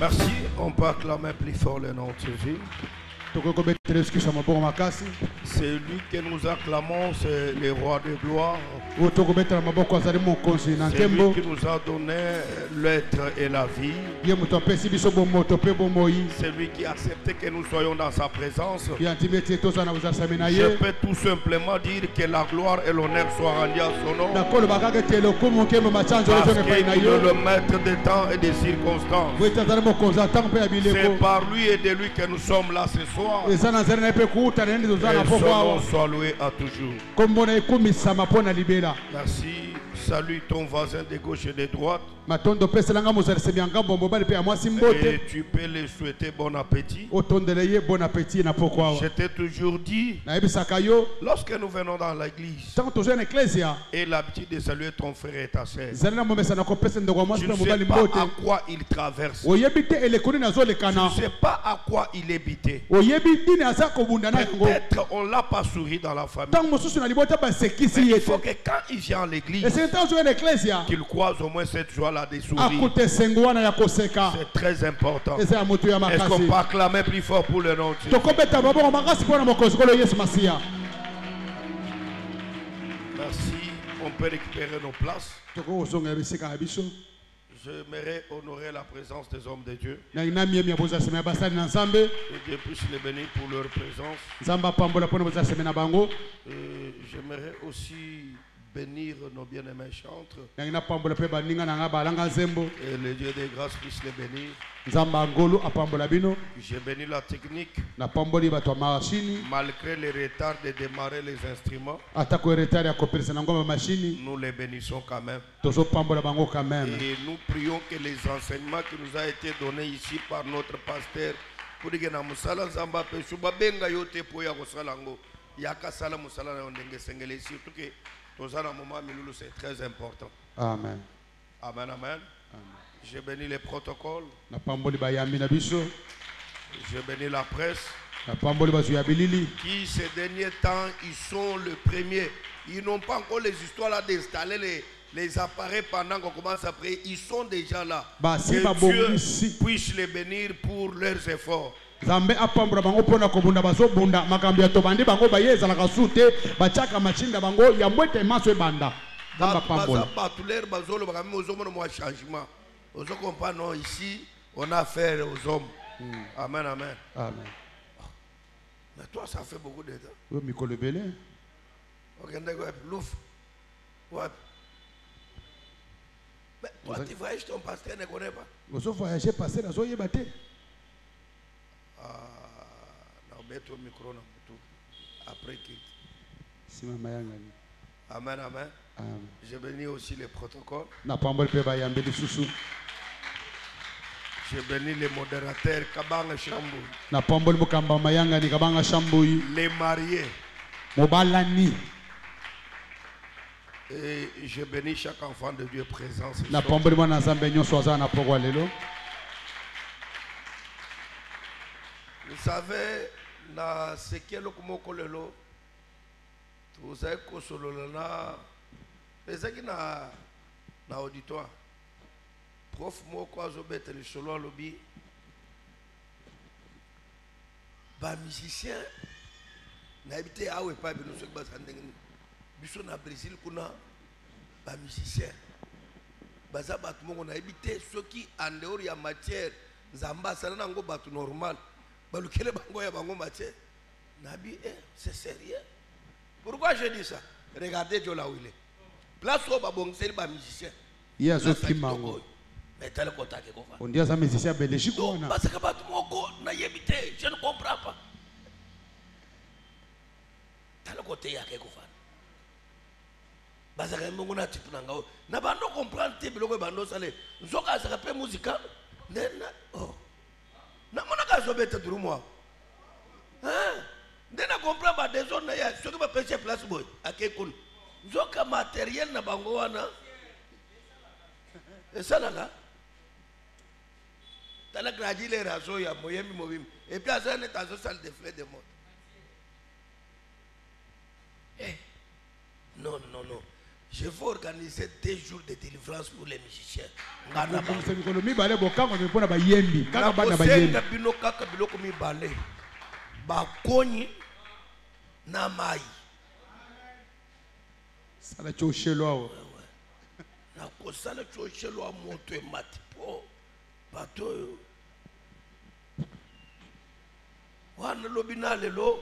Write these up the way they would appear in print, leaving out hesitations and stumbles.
Merci. On peut acclamer plus fort le nom de Jésus. C'est lui que nous acclamons, c'est le roi de gloire. C'est lui qui nous a donné l'être et la vie. C'est lui qui a accepté que nous soyons dans sa présence. Je peux tout simplement dire que la gloire et l'honneur soient rendus à son nom. Parce qu'il est le maître des temps et des circonstances. C'est par lui et de lui que nous sommes là ce soir. Et son nom soit loué à toujours. Merci. Salue ton voisin de gauche et de droite. Et tu peux lui souhaiter bon appétit. Je t'ai toujours dit, lorsque nous venons dans l'église, et l'habitude de saluer ton frère et ta sœur, tu ne sais pas à quoi il traverse. Tu ne sais pas à quoi il est bité. Peut-être on ne l'a pas souri dans la famille. Mais il faut que quand il vient à l'église, qu'il croise au moins cette joie-là des sourires. C'est très important. Est-ce qu'on peut acclamer plus fort pour le nom de Dieu? Merci. On peut récupérer nos places. J'aimerais honorer la présence des hommes de Dieu. Et Dieu puisse les bénir pour leur présence. J'aimerais aussi bénir nos bien-aimés chantres. Et le Dieu des grâces puisse les bénir. J'ai béni la technique. Malgré les retards de démarrer les instruments, nous les bénissons quand même. Et nous prions que les enseignements qui nous ont été donnés ici par notre pasteur, c'est très important. Amen. Amen, amen. J'ai béni les protocoles. J'ai béni la presse. Qui ces derniers temps, ils sont le premier. Ils n'ont pas encore les histoires là d'installer les appareils pendant qu'on commence à prier. Ils sont déjà là. Que Dieu puisse les bénir pour leurs efforts. Zambe apambura bango pona kobunda bazobunda makambi ya tobandi bango bayeza la kasute bachaka machinda bango ya mwete maso banda zamba pambola batuleur bazolo bakami ozomo no changement ozo comprendre non ici on a affaire aux hommes. Amen, amen, amen. Mais toi ça fait beaucoup de temps. Oui, mikolo belé. OK, ndeko louf. Ouais. Mais toi tu voyages, ton pasteur ne connaît pas. Ozo voyager passer azo yebate. Après qui amen, amen. J'ai béni aussi les protocoles. J'ai béni les modérateurs Kabanga Chambouy. Les mariés. Et j'ai béni chaque enfant de Dieu présent. Vous savez, na sekelo kumoko lelo, vous savez que sololana, pesaki na auditoire, prof moko azobete le solo lobby, ba musicien, na habité awe pa bino sek basandeng, biso na Brésil kuna ba musicien, baza batu moko na habité ceux qui en dehors ya matière, zamba sana ngo batu normal. C'est sérieux. Pourquoi je dis ça? Regardez Dieu là où il est. Place où babong c'est le musicien. Il y a ceux qui m'ont. Mais tel contact que on dit à un musicien belgique. Parce que je ne comprends pas. Tel côté il y a quelque chose. Parce que mon a type nangao. Na bando comprendre type le bando salé. Zoka ça rappelle musical. Oh. Na monaka zobeta durumwa. Hein? Ndena comprend ba des zones ya ceux qui va pêcher place boy akekun. Zoka matériel na bango wana. Et ça là. Tala gradi les raso ya moyemi mobim. Et puis ça net dans salle de frais de mode. Eh. Non. Je vais organiser 2 jours de délivrance pour les musiciens. Bakoni na mai. Sala choshelo. Na ko sala choshelo a moto e matipo. Bato. Wana lobinale lo.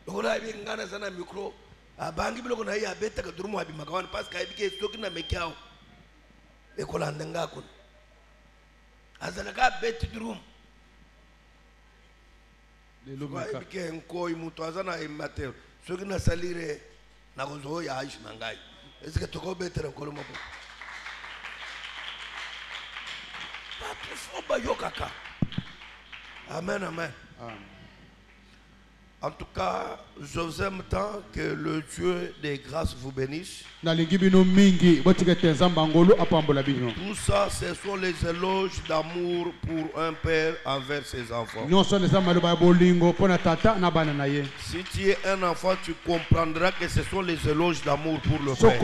Ola bi ngana sana micro. Abangi biloko na ya beta ka durumu abi makawan parce que abike stoki na mekiao. E ko landa ngako. Azana ka beti durumu. Abike nko imuto azana e mater. Soki na salire na kozo ya aish nangai. Est-ce que toko betere ko lomo? Pas plus fort ba yokaka. Amen amen. Amen. En tout cas, je vous aime tant, que le Dieu des grâces vous bénisse. Tout ça, ce sont les éloges d'amour pour un père envers ses enfants. Si tu es un enfant, tu comprendras que ce sont les éloges d'amour pour le père.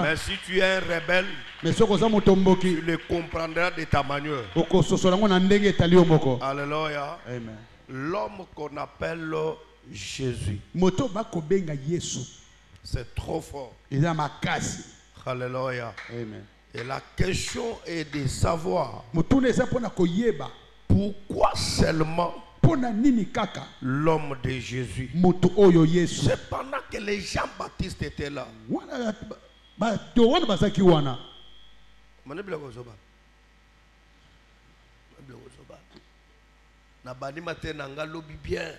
Mais si tu es un rebelle, tu le comprendras de ta manière. Alléluia. Amen. L'homme qu'on appelle Jésus, c'est trop fort. Alléluia. Amen. Et la question est de savoir pourquoi seulement l'homme de Jésus. C'est pendant que les Jean-Baptiste étaient là. Na bani matin nanga lobi bien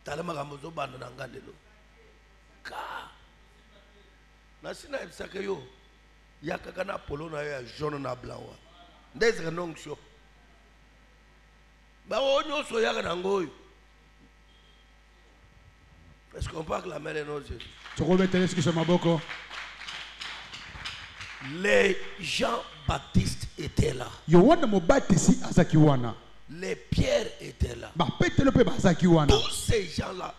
talama kamozo bana nanga lelo ka na sina ebsakayo yakaka na polo na ya jaune na blanc wa ndezeka nongisho ba onyo so yaka nangoyo. Est-ce qu'on parle la mère de nos Jésus? Les Jean-Baptiste étaient là. Les pierres étaient là. Tous ces gens-là.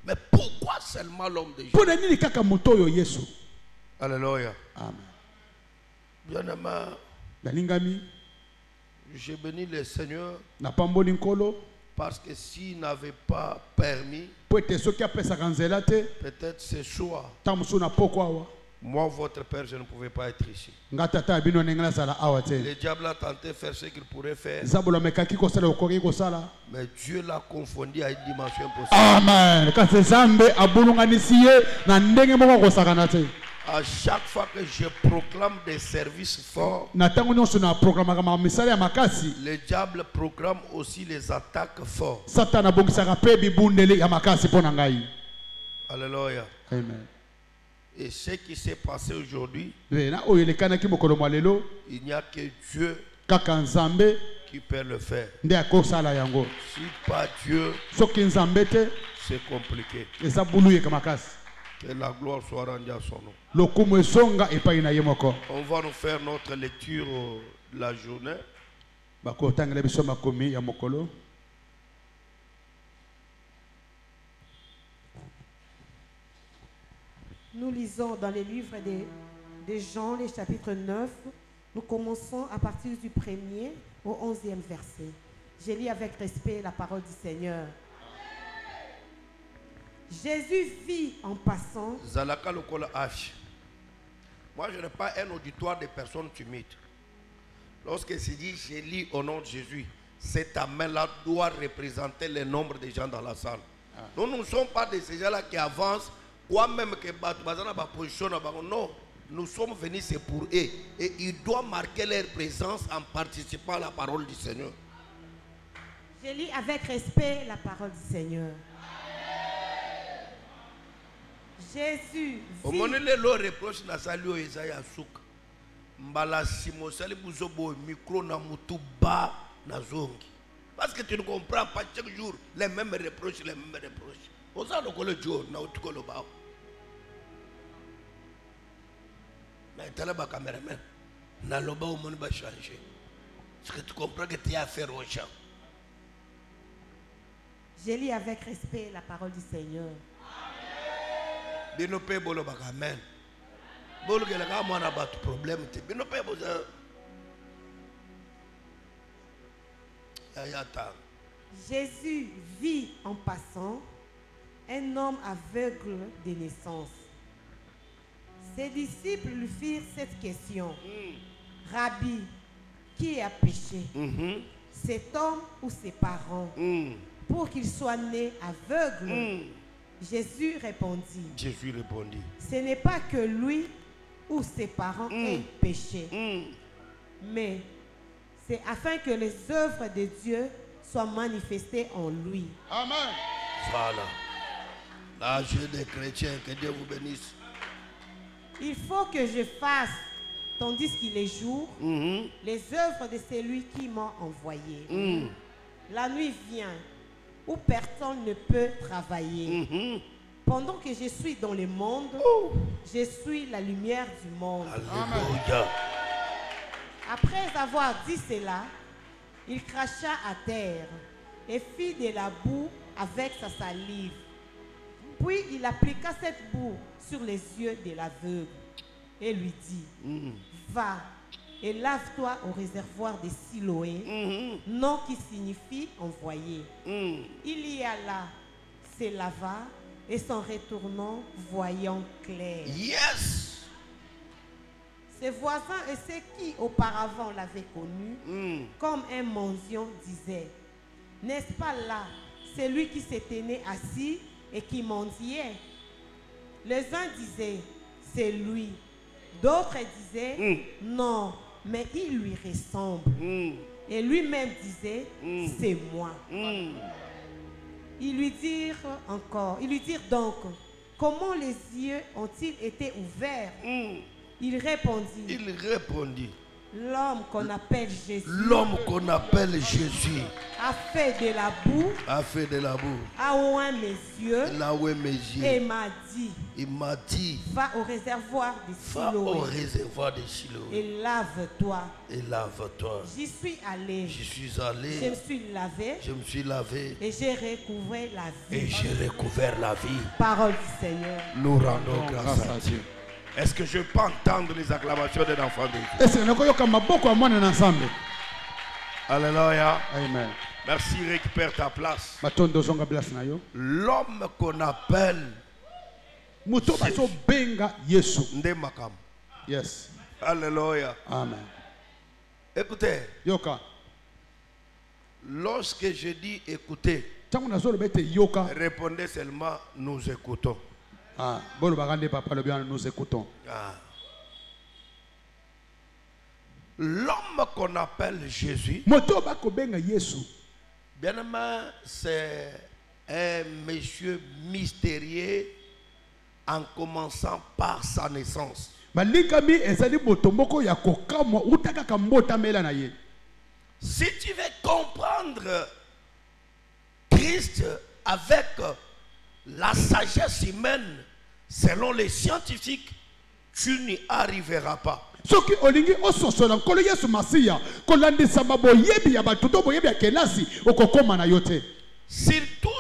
Mais pourquoi seulement l'homme de Jésus? Alléluia. Bien-aimé, je bénis le Seigneur parce que s'il n'avait pas permis, peut-être ce soir, moi, votre père, je ne pouvais pas être ici. Le diable a tenté de faire ce qu'il pourrait faire. Mais Dieu l'a confondu à une dimension impossible. Amen. À chaque fois que je proclame des services forts, le diable proclame aussi les attaques fortes. Alléluia. Amen. Et ce qui s'est passé aujourd'hui, il n'y a que Dieu qui peut le faire. Si pas Dieu, c'est compliqué. Que la gloire soit rendue à son nom. On va nous faire notre lecture de la journée. Nous lisons dans les livres de Jean, les chapitres 9. Nous commençons à partir du 1er au 11e verset. Je lis avec respect la parole du Seigneur. Jésus vit en passant. Moi, je n'ai pas un auditoire de personnes timides. Lorsque c'est dit, je lis au nom de Jésus, cette main-là doit représenter le nombre de gens dans la salle. Nous ne sommes pas de ces gens-là qui avancent. Même que non, nous sommes venus, c'est pour eux. Et ils doivent marquer leur présence en participant à la parole du Seigneur. Je lis avec respect la parole du Seigneur. Jésus parce que tu ne comprends pas chaque jour les mêmes reproches, les mêmes reproches. On s'en le jour, na utuko le bao. Mais tu as la caméraman, na le bao mon va changer. Parce que tu comprends que tu as affaire au champ. Je lis avec respect la parole du Seigneur. Binope bolo baka amen. Bolo ke la ka mwana ba problème te. Binope boza. Jésus vit en passant un homme aveugle de naissance. Ses disciples lui firent cette question. Rabbi, qui a péché? Cet homme ou ses parents? Pour qu'il soit né aveugle? Jésus répondit. Ce n'est pas que lui ou ses parents aient péché, mais c'est afin que les œuvres de Dieu soient manifestées en lui. Amen. Voilà. L'âge des chrétiens, que Dieu vous bénisse. Il faut que je fasse, tandis qu'il est jour, les œuvres de celui qui m'a envoyé. La nuit vient où personne ne peut travailler. Pendant que je suis dans le monde, je suis la lumière du monde. Alléluia. Après avoir dit cela, il cracha à terre et fit de la boue avec sa salive. Puis il appliqua cette boue sur les yeux de l'aveugle et lui dit, va et lave-toi au réservoir de Siloé, nom qui signifie envoyé. Il y alla, se lava et s'en retournant, voyant clair. Yes! Ses voisins et ceux qui auparavant l'avaient connu, comme un mendiant, disaient, n'est-ce pas là celui qui se tenait assis et qui mendiait? Les uns disaient, c'est lui. D'autres disaient, non, mais il lui ressemble. Et lui-même disait, c'est moi. Ils lui dirent donc, comment les yeux ont-ils été ouverts? Il répondit, l'homme qu'on appelle Jésus, a fait de la boue, a oint mes yeux, et m'a dit, va au réservoir de Siloé, et lave-toi. J'y suis allé, je me suis lavé, et j'ai recouvert la vie. Parole du Seigneur. Nous rendons grâce à Dieu. Est-ce que je peux entendre les acclamations d'un enfant de Dieu? Alléluia. Amen. Merci, récupère ta place. L'homme qu'on appelle Ndemakam. Yes. Alléluia. Amen. Écoutez. Lorsque je dis écoutez, répondez seulement nous écoutons. Nous écoutons. L'homme qu'on appelle Jésus, bien aimé, c'est un monsieur mystérieux en commençant par sa naissance. Si tu veux comprendre Christ avec la sagesse humaine, selon les scientifiques, tu n'y arriveras pas. Surtout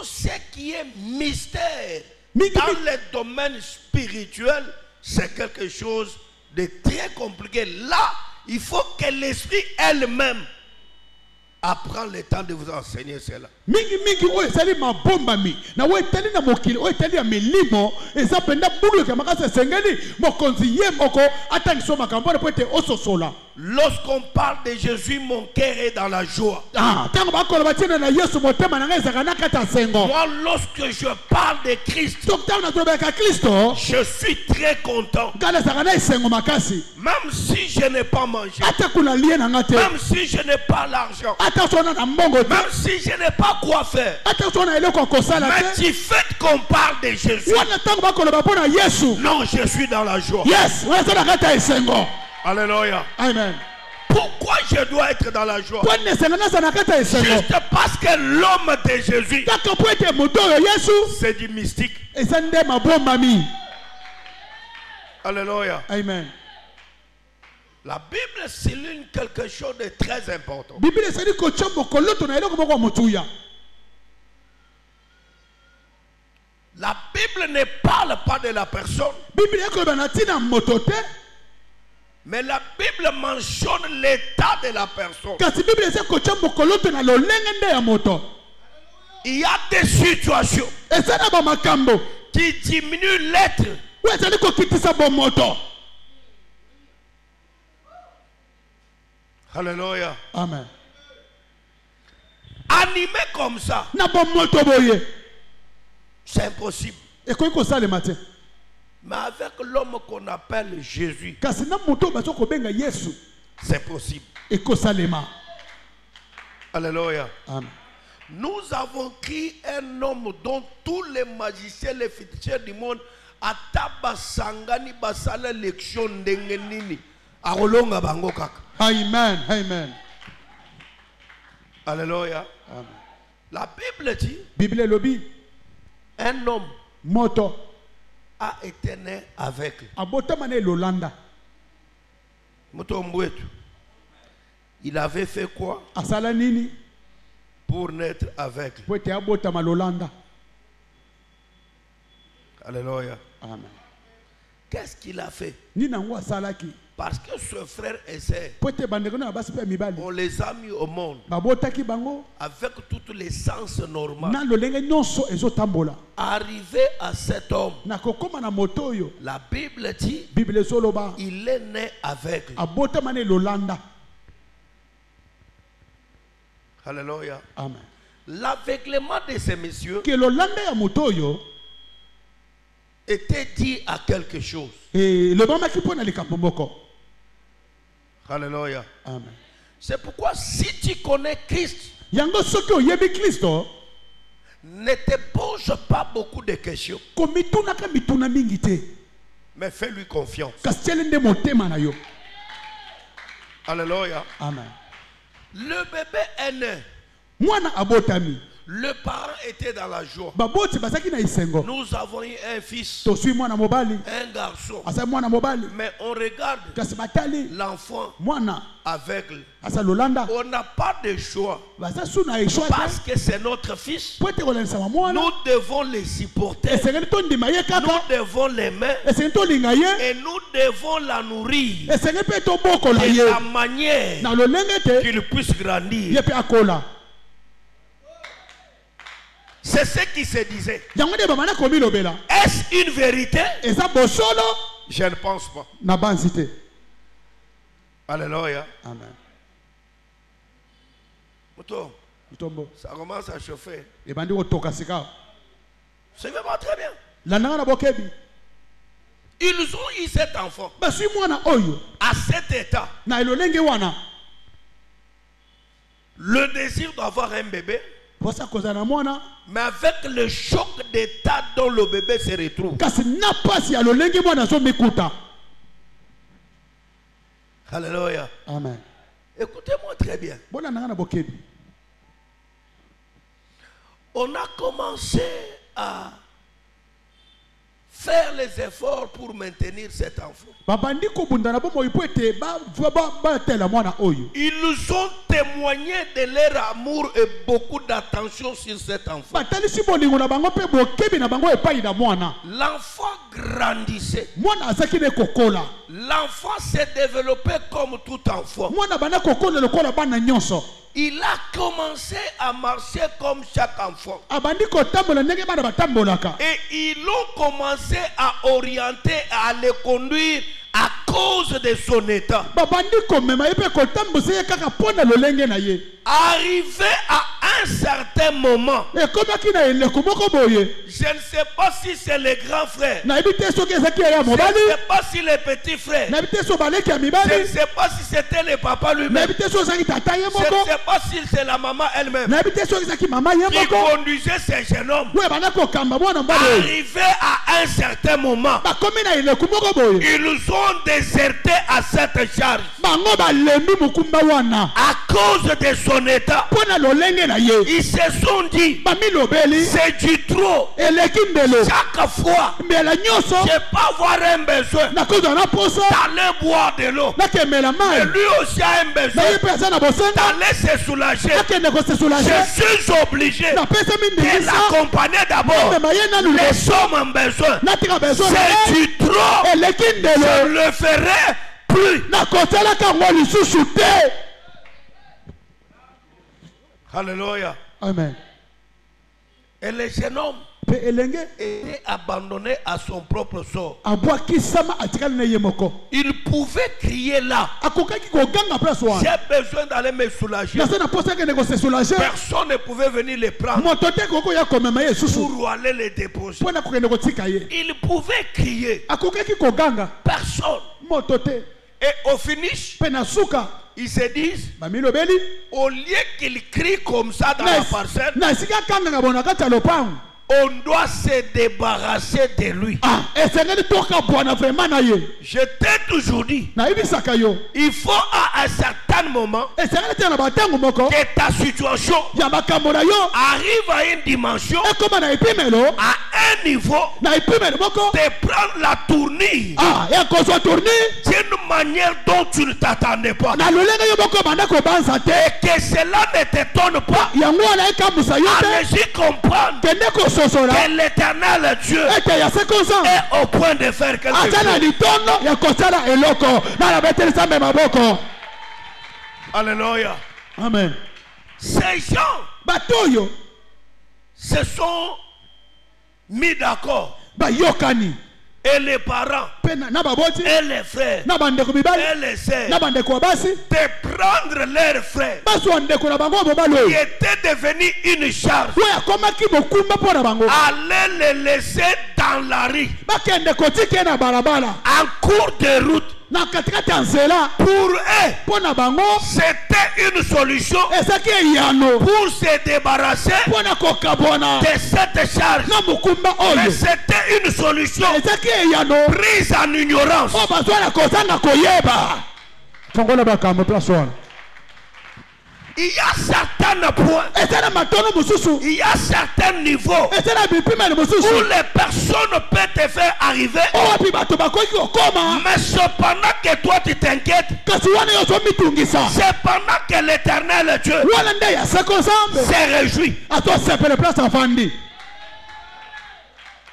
ce qui est mystère dans le domaine spirituel, c'est quelque chose de très compliqué. Là, il faut que l'esprit elle-même apprend le temps de vous enseigner cela. Lorsqu'on parle de Jésus, mon cœur est dans la joie. Moi, lorsque je parle de Christ, je suis très content. Même si je n'ai pas mangé, même si je n'ai pas l'argent, même si je n'ai pas quoi faire, mais du fait qu'on parle de Jésus, non, je suis dans la joie. Yes. Alléluia. Amen. Pourquoi je dois être dans la joie? Juste parce que l'homme de Jésus, c'est du mystique. Alléluia. Amen. La Bible souligne quelque chose de très important. La Bible Bible ne parle pas de la personne. Mais la Bible mentionne l'état de la personne. Il y a des situations qui diminuent l'être. Alléluia. Amen. Animé comme ça, c'est impossible. Mais avec l'homme qu'on appelle Jésus, c'est possible. Alléluia. Amen. Nous avons créé un homme dont tous les magiciens, les féticheurs du monde, ataba sangani basala l'élection dengenini, arolonga bango kaka. Amen. Amen. Alléluia. Amen. La Bible dit, un homme moto a été né aveugle. abotamane lolanda. Il avait fait quoi Asala nini pour naître aveugle? pote abotama lolanda. Alléluia. Amen. Qu'est-ce qu'il a fait? Nina ngwa salaki Parce que ce frère et sœur, pote bandeko na basi pe mibali on les a mis au monde babotaki bango avec toutes les sens normales. na lolenge nyonso ezotambola. Arrivé à cet homme, Na kokoma na moto oyo la Bible dit, Bible soloba il est né aveugle. abotamane lolanda. Alléluia. Amen. L'aveuglement de ces messieurs Que lolanda ya moto oyo était dit à quelque chose. le bamaki pona likambo moko. Alléluia. Amen. C'est pourquoi si tu connais Christ, Yango soki oyebi Kristo ne te pose pas beaucoup de questions, komitunaka mituna mingi te mais fais-lui confiance. kasi tiele nde motema na yo. Alléluia. Amen. Le bébé est né. Mwana abotami Le parent était dans la joie. baboti bazaki na isengo Nous avons eu un fils, tosui mwana mobali un garçon. asa mwana mobali Mais on regarde kasi batali l'enfant mwana aveugle. asa lolanda On n'a pas de choix baza suna eshwa parce te que c'est notre fils. po ete kolelisama mwana Nous devons les supporter. esengeli tondima ye Nous kaka devons l'aimer esengeli tolinga ye et nous devons la nourrir esengeli mpe tobokola de ye la manière na lolenge te qu'il puisse ye grandir. mpe akola. C'est ce qui se disait. yango nde bamana komilobela Est-ce une vérité? eza bosolo Je ne pense pas. na banzi te. Alléluia. Amen. Mouton, Mutombo ça commence à chauffer. ebandi kotoka sika C'est vraiment très bien. landanga na bokebi Ils ont eu cet enfant basui mwana oyo à cet état. na elolenge wana Le désir d'avoir un bébé, posa kozala na mwana mais avec le choc d'état dont le bébé se retrouve. kasi na pasi ya lolenge mwana azomikuta. Alléluia. Amen. Écoutez-moi très bien. bolandanga na bokebi On a commencé à faire les efforts pour maintenir cet enfant. babandi kobunda na bomoi po ete batela mwana oyo. Ils ont témoigné de leur amour et beaucoup d'attention sur cet enfant. batalisi bolingo na bango mpe bokebi na bango epai na mwana. L'enfant grandissait. mwana azaki ne kokola. L'enfant s'est développé comme tout enfant. mwana bana kokola lokola bana nyonso. Il a commencé à marcher comme chaque enfant. abandi kotambola ndenge bana batambolaka. Et ils ont commencé à orienter, à le conduire à cause de son état. babandi komema ye mpe kotambusa ye kaka mpo na lolenge na ye. Arrivé à un certain moment, ekomaki na eleko moko boye. je ne sais pas si c'est le grand frère, nayebi te soki ezaki ya je ne mobali. sais pas si le petit frère, nayebi te so baleki ya je ne mibali. sais pas si c'était le papa lui-même, nayebi te so ezaki tata ye je ne moko. sais pas si c'est la maman elle-même nayebi te soki ezaki mama ye qui moko. conduisait ce jeune homme. we bana kokamba mwana mobali oyo. Arrivé à un certain moment, bakomi na eleko moko boye. ils ont déserté à cette charge bango balembi mokumba wana à cause de son état. mpo na lolenge na ye. Ils se sont dit, c'est du trop. Chaque fois, je peux avoir un besoin d'aller boire de l'eau. Mais lui aussi a un besoin d'aller se soulager. Je suis obligé de l'accompagner d'abord. Les hommes ont besoin. C'est du trop. Je ne le ferai plus. Alléluia. Amen. Et le jeune homme était abandonné à son propre sort. Il pouvait crier là. J'ai besoin d'aller me soulager. Personne ne pouvait venir le prendre pour aller le déposer. Il pouvait crier. Personne. Et au finish, ils se disent, au lieu qu'ils crient comme ça dans la parcelle, on doit se débarrasser de lui. Je t'ai toujours dit, il faut à un certain moment que ta situation arrive à une dimension, à un niveau, de prendre la tournure d'une manière dont tu ne t'attendais pas. Et que cela ne t'étonne pas. Allez-y comprendre que l'éternel Dieu est au point de faire quelque chose. Alléluia. Amen. Ces gens se sont mis d'accord. Et les parents, et les frères, et les sœurs, de prendre leurs frères qui étaient devenus une charge, aller les laisser dans la rue, en cours de route. Pour eux, c'était une solution pour se débarrasser de cette charge. Mais c'était une solution prise en ignorance. Il y a certains points, il y a certains niveaux où les personnes peuvent te faire arriver. Mais cependant que toi tu t'inquiètes, c'est pendant que l'éternel Dieu se réjouit.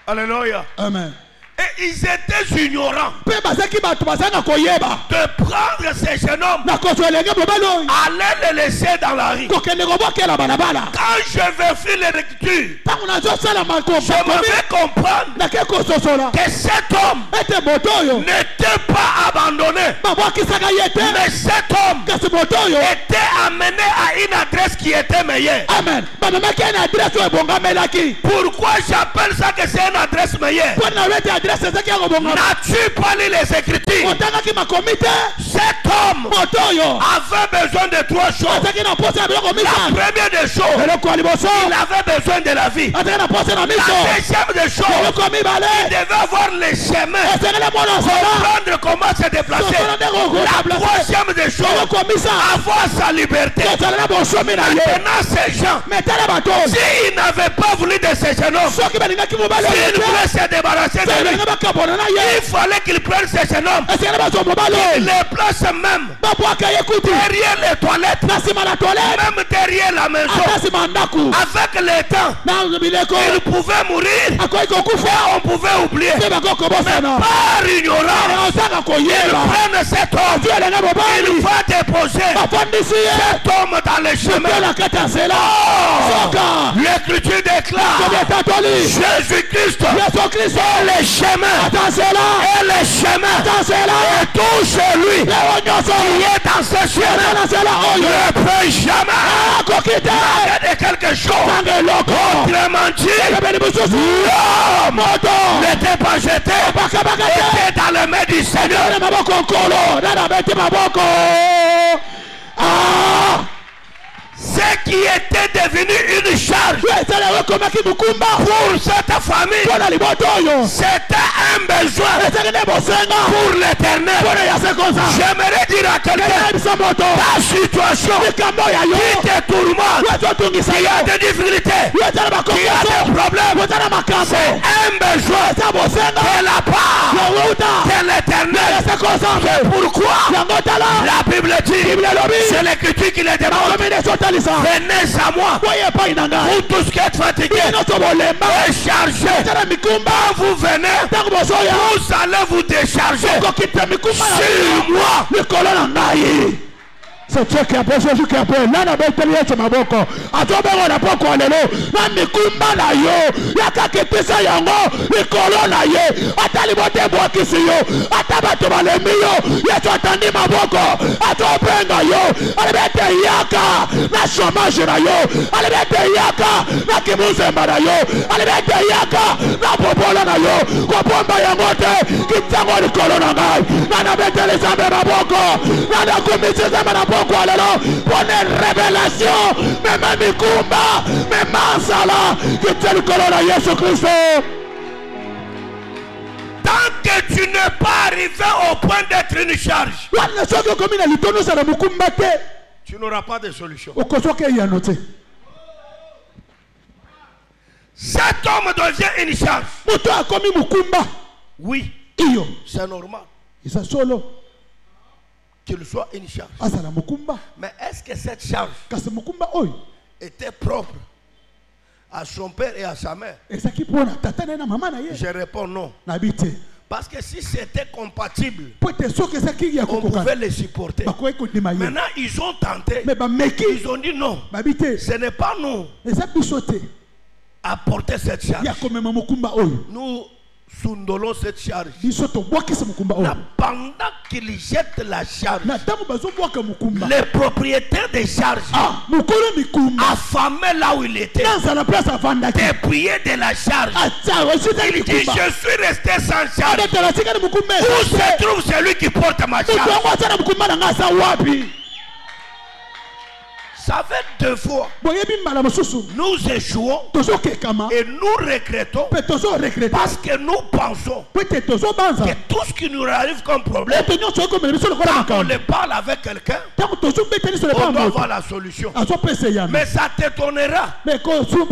Alléluia. Amen. Et ils étaient ignorants de prendre ces jeunes hommes, aller les laisser dans la rue. Quand je vais faire l'écriture, je me fais comprendre que cet homme n'était pas abandonné, mais cet homme était amené à une adresse qui était meilleure. Amen. Pourquoi j'appelle ça que c'est une adresse meilleure? N'as-tu pas lu les Écritures? Cet homme avait besoin de trois choses. La première des choses, il avait besoin de la vie. La deuxième des choses, il devait avoir les chemins, comprendre comment se déplacer. La troisième des choses, avoir sa liberté. Maintenant ces gens, s'ils n'avaient pas voulu de ces jeunes hommes, s'ils voulaient se débarrasser de lui, il fallait qu'il prenne ces jeunes hommes, il les place même derrière les toilettes, même derrière la maison. Avec le temps, il pouvait mourir, on pouvait oublier. Mais par ignorance, ils prennent cet homme, il va déposer cet homme dans les chemins. L'Écriture déclare Jésus-Christ est les chemins, et les chemins, et tout celui qui est dans ce chemin ne peut jamais de quelque chose. Autrement dit, l'homme n'était pas jeté, était dans les mains du Seigneur. Ce qui qui était devenu une charge pour cette famille. C'était un besoin pour l'éternel. J'aimerais dire à quelqu'un, ta situation qui te tourmente, qui a des difficultés, qui a des problèmes, c'est un besoin de la part de l'éternel. C'est pourquoi la Bible dit, c'est l'écriture qui les demande, venez à moi, vous tous qui êtes fatigués et chargés, quand vous venez, vous allez vous décharger sur moi. C'est ce qui a besoin de faire. Là, la belle télé, c'est ma boco. A toi, on n'a pas quoi, l'élo. La mikumba la yo. Ya kakete sa yango. Le colon la ye. Atali bote bois qui se yo. Atabato le mio. Ya tu attendi ma boco. A toi, benga yo. Alebete yaka. Na chômage la yo. Alebete yaka. Na kimuzemba la yo. Alebete yaka. Na popola la yo. Kopomba yangote. Kitsango le colon la ngai. Na bete les ambe ma boco. Na commission za ma boco. Bonne révélation, même Mikumba, même Mansala, que tu es le colon de Jésus Christ. Tant que tu n'es pas arrivé au point d'être une charge, tu n'auras pas de solution. Cet homme devient une charge. Oui, c'est normal qu'il soit une charge. Mais est-ce que cette charge était propre à son père et à sa mère? Je réponds non. Parce que si c'était compatible, on pouvait les supporter. Maintenant, ils ont tenté. Ils ont dit non. Ce n'est pas nous à porter cette charge. Nous soundolons cette charge. Pendant qu'il jette la charge, le propriétaire des charges, affamé là où il était, dépouillé de la charge, il dit: je suis resté sans charge. Où se trouve celui qui porte ma charge? Ça fait 2 fois. Nous échouons et nous regrettons parce que nous pensons que tout ce qui nous arrive comme problème, quand on le parle avec quelqu'un, on doit avoir la solution. Mais ça t'étonnera d'entendre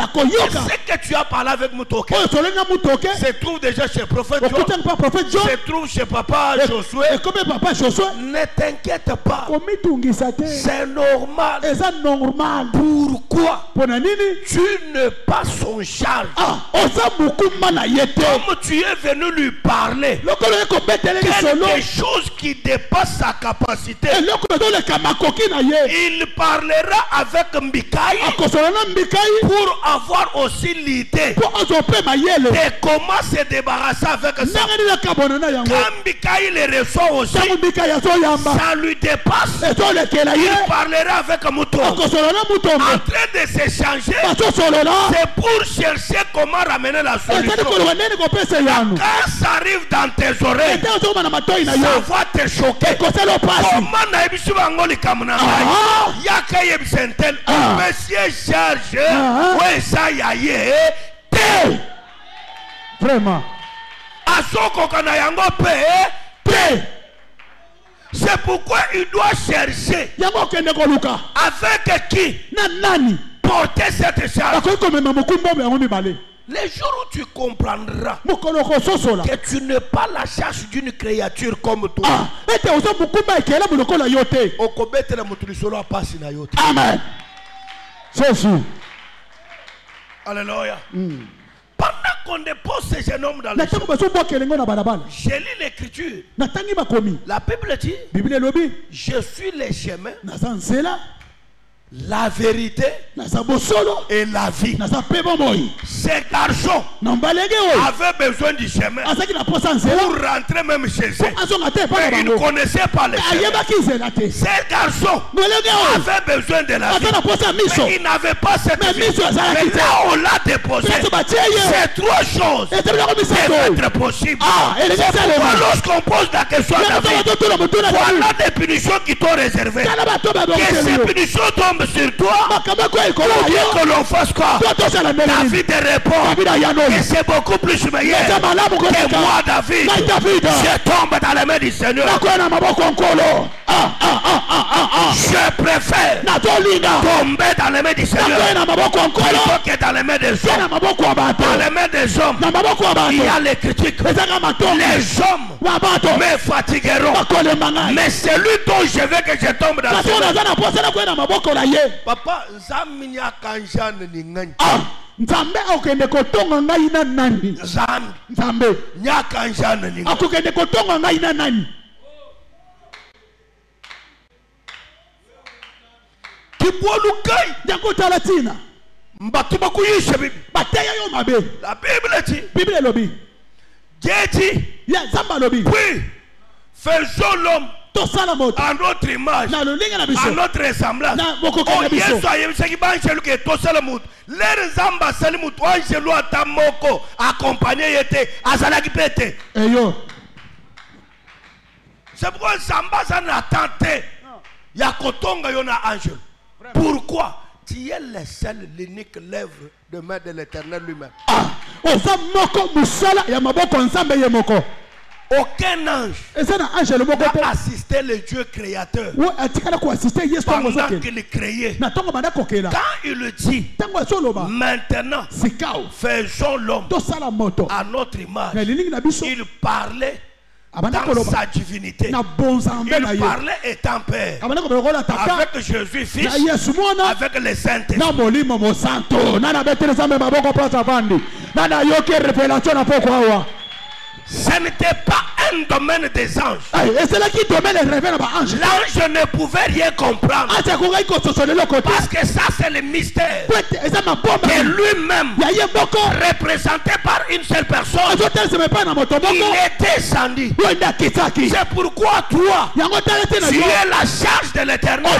ce que tu as parlé avec Mutoke se trouve déjà chez prophète John, se trouve chez papa Josué. Ne t'inquiète pas, c'est normal. Pourquoi tu n'es pas son charge? Comme tu es venu lui parler quelque chose qui dépasse sa capacité, il parlera avec Mikaï pour avoir aussi l'idée de comment se débarrasser avec ça. Quand Mikaï le reçoit aussi, ça lui dépasse. Il parlera avec Mouton en train de s'échanger. C'est pour chercher comment ramener la solution. Quand ça arrive dans tes oreilles, ça va te choquer. Comment naïbisu bangoli kamuna yaka yebsentel monsieur charge ouais ça yaye te vraiment asoko kana yango pe te. C'est pourquoi il doit chercher avec qui porter cette charge. Les jours où tu comprendras que tu n'es pas la charge d'une créature comme toi, amen. Alléluia. Pendant qu'on dépose ce jeune homme dans le j'ai lu l'écriture. La Bible dit: je suis le chemin, la vérité et la vie. Ces garçons avaient besoin du chemin pour rentrer même chez eux. Mais ils ne connaissaient pas le chemin. Ces garçons avaient besoin de la vie. Mais ils n'avaient pas cette vie. Mais là, on l'a déposé. Ces trois choses peuvent être possibles. Lorsqu'on pose la question à David, voilà des punitions qui t'ont réservées. Que ces punitions tombent sur toi, pour dire que l'on fasse quoi? David répond que c'est beaucoup plus meilleur que moi, David. Je tombe dans les mains du Seigneur. Je préfère tomber dans les mains du Seigneur plutôt que dans les mains des hommes. Dans les mains des hommes, il y a les critiques. Les hommes me fatigueront. Mais c'est lui dont je veux que je tombe dans ses mains. Papa, Zaminya Kanjan Ningani. Nzambe okende kotonga ngai na nani? Nzambe nyaka njana ningani. Akokende kotonga ngai na nani? Kibolukai yako talatina. Mbatu bakuyisha bibi. Bateya yo mabe. La Bible dit. Bible lobi. Dieu ya Zamba lobi. Oui. Faisons l'homme à notre image, à notre ressemblance. Oh Yesu ayebisaki banjelu ke tosala mutu. Lere Zamba sali mutu anjelu atamoko accompagné yete azalaki pete. Eyo. C'est pourquoi Zamba s'en a tenté. Yakotonga yona angel. Pourquoi? Tu es le seul, l'unique lèvre de main de l'Éternel lui-même. Aucun ange n'a assisté le Dieu créateur pendant qu'il créait. Quand il dit maintenant faisons l'homme à notre image, il parlait dans sa divinité. Il parlait étant père avec Jésus fils, avec les saints. Ce n'était pas un domaine des anges. L'ange ne pouvait rien comprendre. Parce que ça c'est le mystère. Et lui-même, représenté par une seule personne, il était descendu. C'est pourquoi toi, tu es la charge de l'Éternel.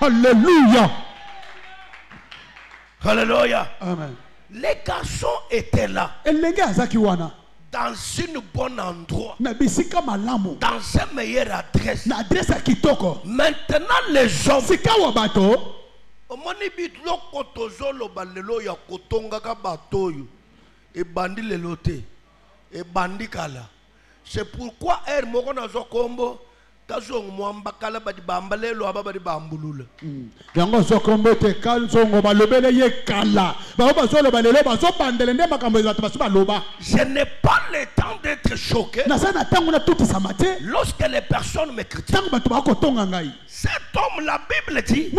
Alléluia. Alléluia. Amen. Les garçons étaient là. Dans une bonne endroit. Dans une meilleure adresse. Maintenant les hommes. C'est pourquoi yango sokombo te kalsongo balobele ye kala je n'ai pas le temps d'être choqué lorsque les personnes me critiquent. Cet homme, la Bible dit,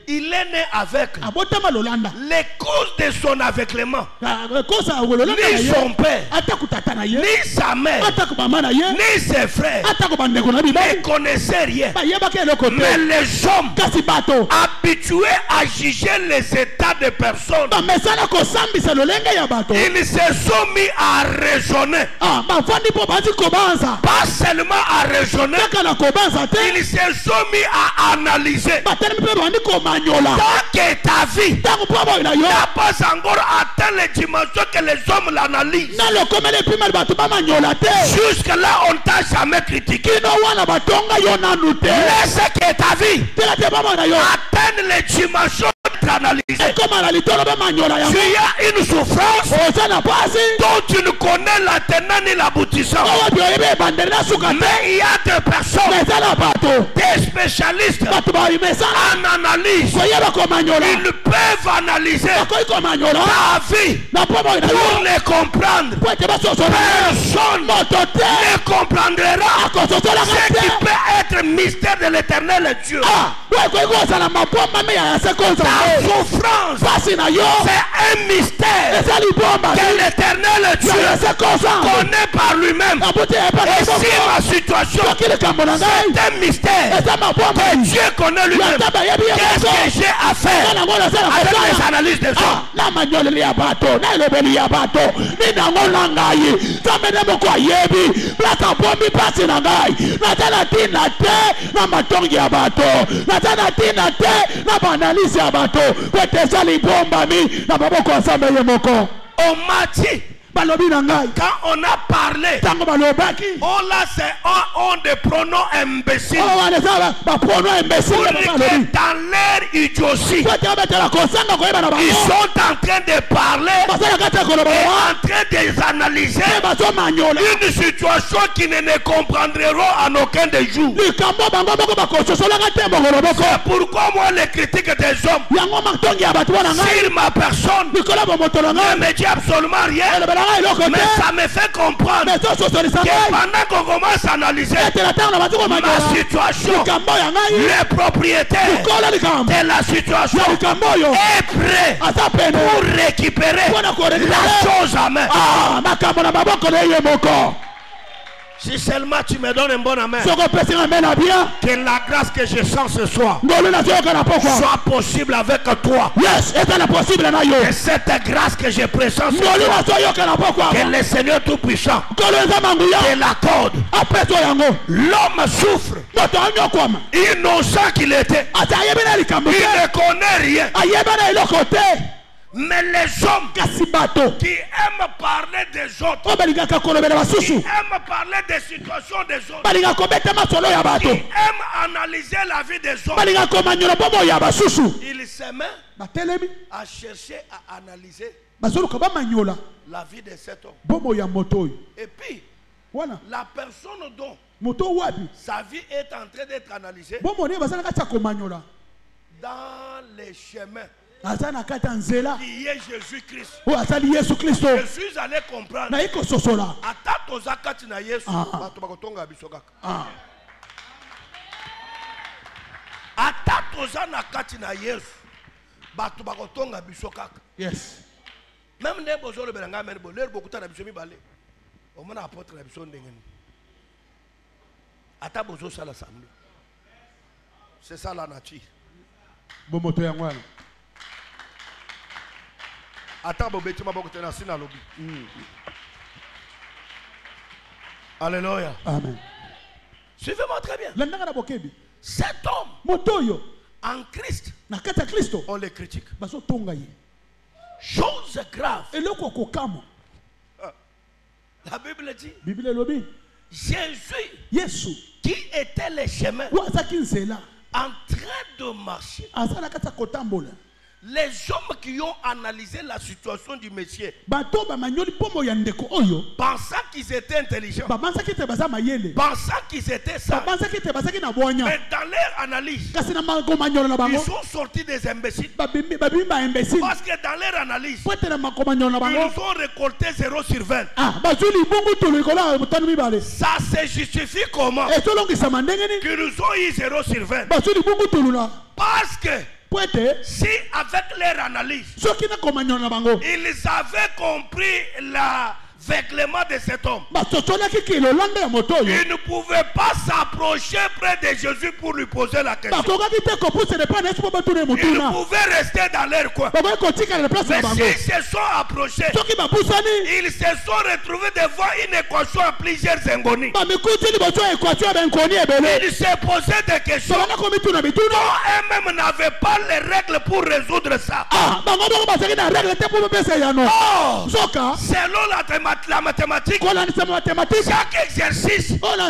il est né avec les causes de son aveuglement. Ni son père, ni sa mère, ni ses frères ne connaissaient rien. Mais les hommes habitués à juger les états des personnes, ils se sont mis à raisonner. Pas seulement à raisonner, ils se sont mis à analyser. Tant que ta vie n'a pas encore atteint les dimensions que les hommes l'analysent, jusque là on t'a jamais critiqué. Laisse que ta vie atteigne les dimensions analysées. Tu as une souffrance dont tu ne connais la tenant ni l'aboutissant. Mais il y a des personnes, des spécialistes en analyse. Ils peuvent analyser ta vie pour les comprendre. Personne ne comprendra ce qui peut être faire mystère de l'éternel Dieu. Ta souffrance, c'est un mystère que l'éternel Dieu connaît par lui-même. Et si ma situation, c'est un mystère que Dieu connaît lui-même, qu'est-ce que j'ai à faire avec les analyses des hommes? On m'a dit, quand on a parlé, on l'a c'est un des pronoms imbéciles. Pour dire que dans leur idiotie, ils sont en train de parler et en train d'analyser une situation qui ne comprendront en aucun des jours. C'est pourquoi moi les critiques des hommes sur ma personne ne me dit absolument rien. Mais ça me fait comprendre que pendant qu'on commence à analyser ma situation, le propriétaire de la situation est prêt pour récupérer la chose à main. Si seulement tu me donnes un bon amen, que la grâce que je sens ce soir soit possible avec toi. Et cette grâce que je pressens ce soir, que le Seigneur Tout-Puissant te l'accorde. L'homme souffre, innocent qu'il était, il ne connaît rien. Mais les hommes qui aiment parler des autres, qui aiment parler des situations des autres, qui aiment analyser la vie des autres, ils se mettent à chercher à analyser la vie de cet homme. Et puis, la personne dont sa vie est en train d'être analysée dans les chemins qui est Jésus-Christ. Je suis allé comprendre. Yes. Même les besoins de Belanga, mais l'air beaucoup de bisomi balé. On m'a apporté la bisomi d'engen. Ata besoin ça l'assemblée. C'est ça la nature. Bomoto yangwana. Ata bobeti ma bokote na sina lobi. Alléluia. Amen. Suivez-moi très bien. Cet homme en Christ, on le critique. Chose grave. La Bible dit Jésus qui était le chemin en train de marcher. Les hommes qui ont analysé la situation du Messie, pensant qu'ils étaient intelligents, pensant qu'ils étaient sages, mais dans leur analyse, ils sont sortis des imbéciles. Parce que dans leur analyse, ils ont récolté 0 sur 20. Ça se justifie comment qu'ils ont eu 0 sur 20? Parce que si avec leur analyse, ils avaient compris l'aveuglement de cet homme, ils ne pouvaient pas s'approcher près de Jésus pour lui poser la question. Ils pouvaient rester dans leur coin. Mais s'ils se sont approchés, ils se sont retrouvés devant une équation à plusieurs ingonies. Ils se posaient des questions dont eux-mêmes n'avaient pas les règles pour résoudre ça. Selon la mathématique, chaque exercice a une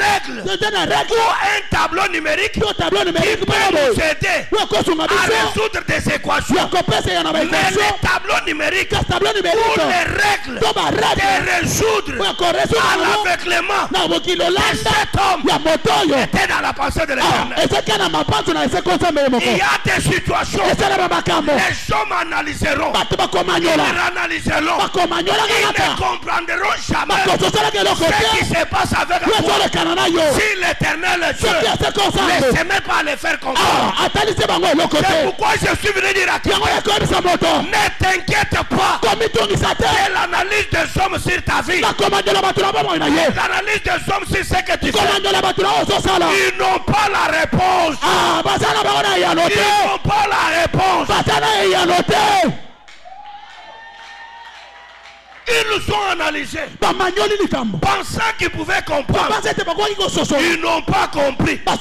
règle ou un tableau numérique qui peut nous aider à résoudre des équations. Mais les tableaux numériques ou les règles de résoudre à l'aveuglement de cet homme était dans la pensée de l'Éternel. Il y a des situations, les hommes analyseront, ils analyseront, ne comprendront jamais ce qui se passe avec toi. Si l'Éternel Dieu ne s'aimait pas à les faire comprendre. C'est pourquoi je suis venu dire à toi, ne t'inquiète pas de l'analyse des hommes sur ta vie. L'analyse des hommes sur ce que tu fais. Ils n'ont pas la réponse. Ils n'ont pas la réponse. Ils nous ont analysés, pensant qu'ils pouvaient comprendre. Ils n'ont pas compris. À un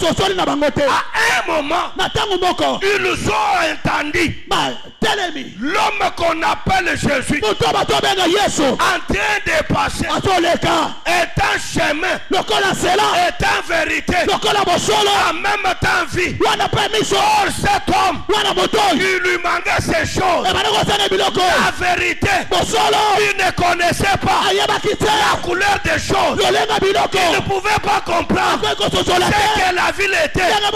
moment, ils nous ont entendu. L'homme qu'on appelle Jésus, en train de passer, est un chemin, est un vérité, en même temps vie. Or cet homme, il lui manquait ces choses. La vérité, il ne connaissait pas la couleur des choses. Il ne pouvait pas comprendre ce que la ville était. La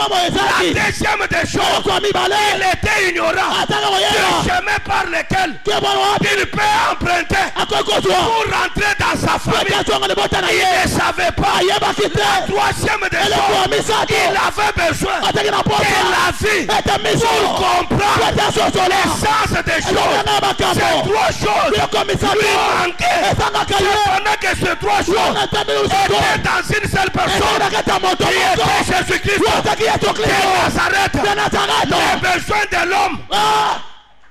deuxième des choses, il était ignorant du chemin par lequel il peut emprunter pour rentrer dans sa famille. Il ne savait pas. La troisième des choses, il avait besoin de la vie pour comprendre l'essence des choses. Ces trois choses lui manquaient. Pendant que ces trois choses étaient dans une seule personne, qui était Jésus-Christ de Nazareth. Les besoins de l'homme.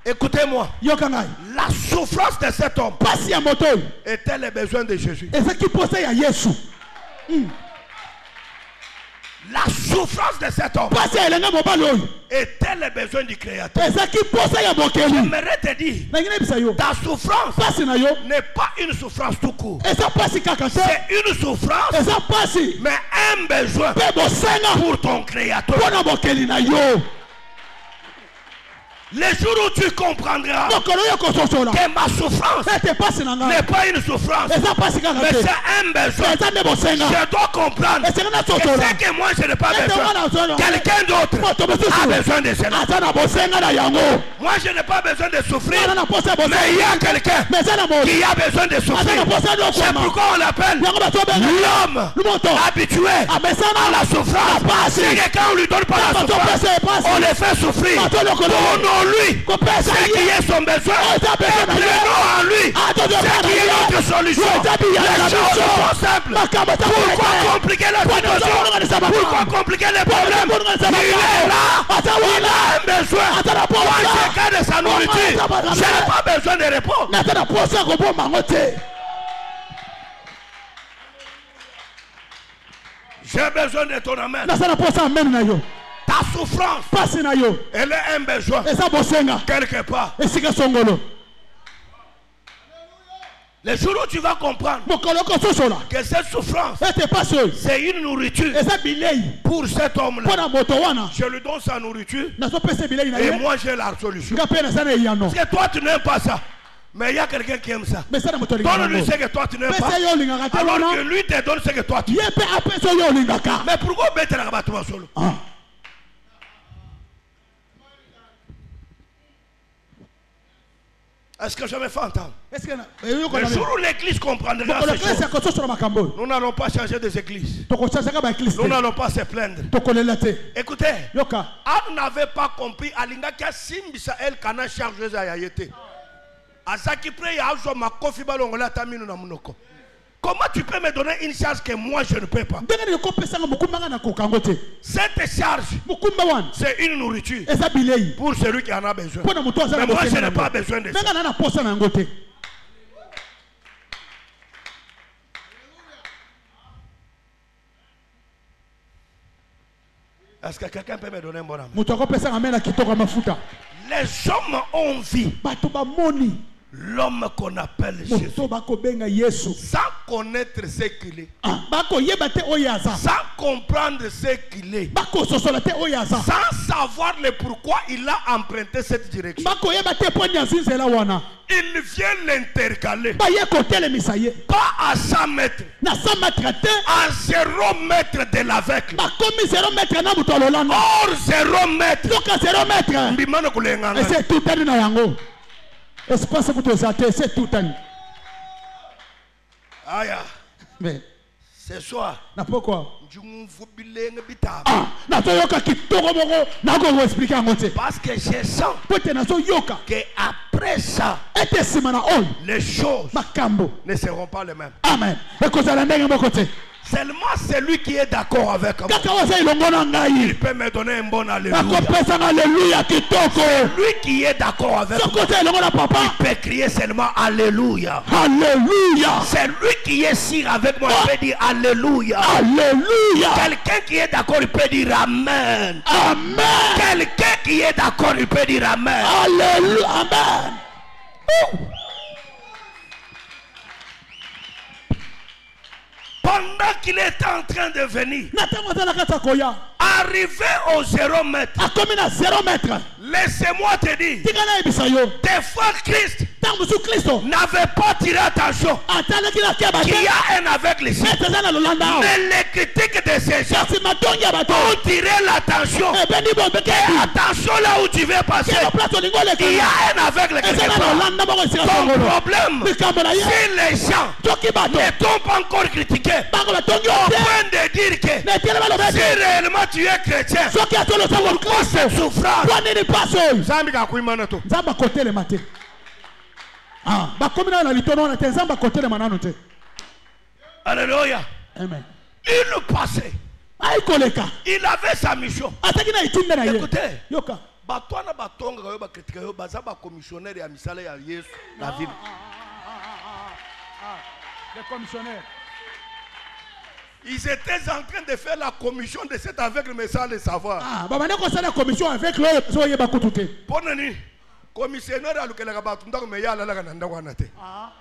Écoutez-moi, la souffrance de cet homme était les besoins de Jésus. La souffrance de cet homme était les besoins du Créateur. J'aimerais te dire, ta souffrance n'est pas une souffrance tout court. C'est une souffrance, mais un besoin pour ton Créateur. Les jours où tu comprendras que ma souffrance n'est pas une souffrance, mais c'est un besoin. Je dois comprendre que ce que moi je n'ai pas besoin, quelqu'un d'autre a besoin de cela. Moi je n'ai pas besoin de souffrir, mais il y a quelqu'un qui a besoin de souffrir. C'est pourquoi on l'appelle l'homme habitué à la souffrance. C'est que quand on lui donne pas la souffrance, on le fait souffrir. Lui, c'est qui est son besoin, et prenons en lui c'est qui est notre solution. Les choses sont simples. Pourquoi compliquer la situation? Pourquoi compliquer les problèmes? Il est là, il a un besoin. Moi j'ai qu'à de sa nourriture, je n'ai pas besoin de repos. J'ai besoin de ton amen. Ta souffrance, elle est un besoin quelque part. Les jours où tu vas comprendre que cette souffrance, c'est une nourriture pour cet homme-là. Je lui donne sa nourriture et moi j'ai la solution. Parce que toi tu n'aimes pas ça. Mais il y a quelqu'un qui aime ça. Donne-lui ce que toi tu n'aimes pas, alors que lui te donne ce que toi tu aimes. Mais pourquoi mettre la rabattement solo? Est-ce que je me fais entendre? Le jour où l'église comprendra ces choses, nous n'allons pas changer des églises. Nous n'allons pas se plaindre. Écoutez, Anne n'avait pas compris. Alinga qui a simbisa elle kana chargé à yayete. Azaki pre ya azo makofi balongola taminu na munoko. Comment tu peux me donner une charge que moi je ne peux pas? Cette charge, c'est une nourriture pour celui qui en a besoin. Mais moi je n'ai pas besoin de ça. Est-ce que quelqu'un peut me donner un bon amour? Les hommes ont vu l'homme qu'on appelle Jésus, sans connaître ce qu'il est, sans comprendre ce qu'il est, sans savoir le pourquoi il a emprunté cette direction, il vient l'intercaler, pas à 100 mètres, à 0 mètre de l'aveugle. Or 0 mètre, espace que tu as, c'est tout. Aïe. Mais ce soir. Na pourquoi? Ah, parce que je sens que après ça, les choses ne seront pas les mêmes. Amen. Seulement celui qui est d'accord avec moi, il peut me donner un bon alléluia. Celui qui est d'accord avec moi, il peut crier seulement alléluia. Alléluia. Celui qui est sûr avec moi, il peut dire alléluia. Alléluia. Quelqu'un qui est d'accord, il peut dire amen. Amen. Quelqu'un qui est d'accord, il peut dire amen. Alléluia. Amen. Pendant qu'il est en train de venir, arrivé au 0 mètre, laissez-moi te dire, des fois Christ n'avait pas tiré attention qu'il y a un aveugle ici. Mais les critiques de ces gens ont tiré l'attention. Attention là où tu veux passer, il y a un aveugle qui se parle. Ton problème, si les gens ne t'ont pas encore critiqué, au point de dire que si réellement tu es chrétien, pourquoi cette souffrance? Alléluia. Amen. Il passait. Il avait sa mission. Écoutez, les commissionnaires. Ils étaient en train de faire la commission de cet aveugle, mais sans le savoir. La commission avec le commissionnaire a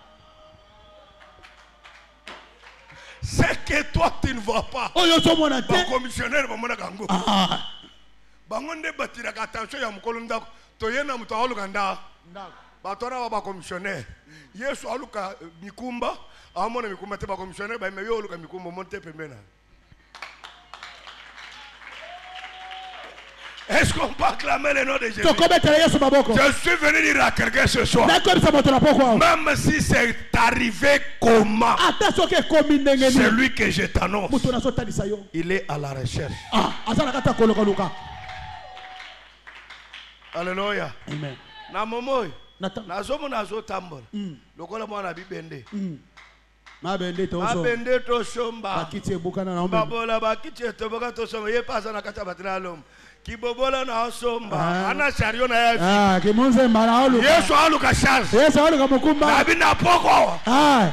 c'est que toi tu ne vois pas. Le commissionnaire va me attention ya mukolo ndako toyena mutu aluganda batora ba commissionnaire Yesu aluka mikumba amona mikumba te ba commissionnaire ba meyo aluka mikumba monte pembena. Est-ce qu'on peut acclamer le nom de Jésus? Je suis venu dire à quelqu'un ce soir, même si c'est arrivé comment, celui que je t'annonce, il est à la recherche. Alléluia. Amen. Na momo nazomo nazotambola lokola mwana bibende mabende to somba babola bakiti etoboka to somba ye pasa na kata batina lom kibobola na somba ana shario na ya kimonze mbala oluka Yesu aluka charge Yesu aluka mukumba na bina poko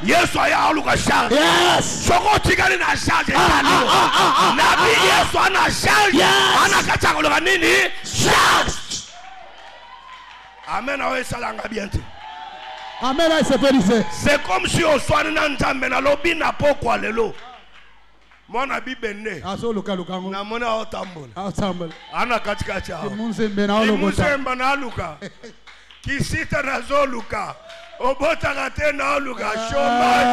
Yesu ya aluka charge yes soko tigani na charge na bi Yesu ana charge ana kata koloka nini charge. Amen. Amen. C'est comme si on soit dans un lobby n'a pas quoi le lot. Mon abi benne. Na mona otambol. Ana katika. Munzemba na luka. Kisita na zoluka. Obota gate na luka. Shoma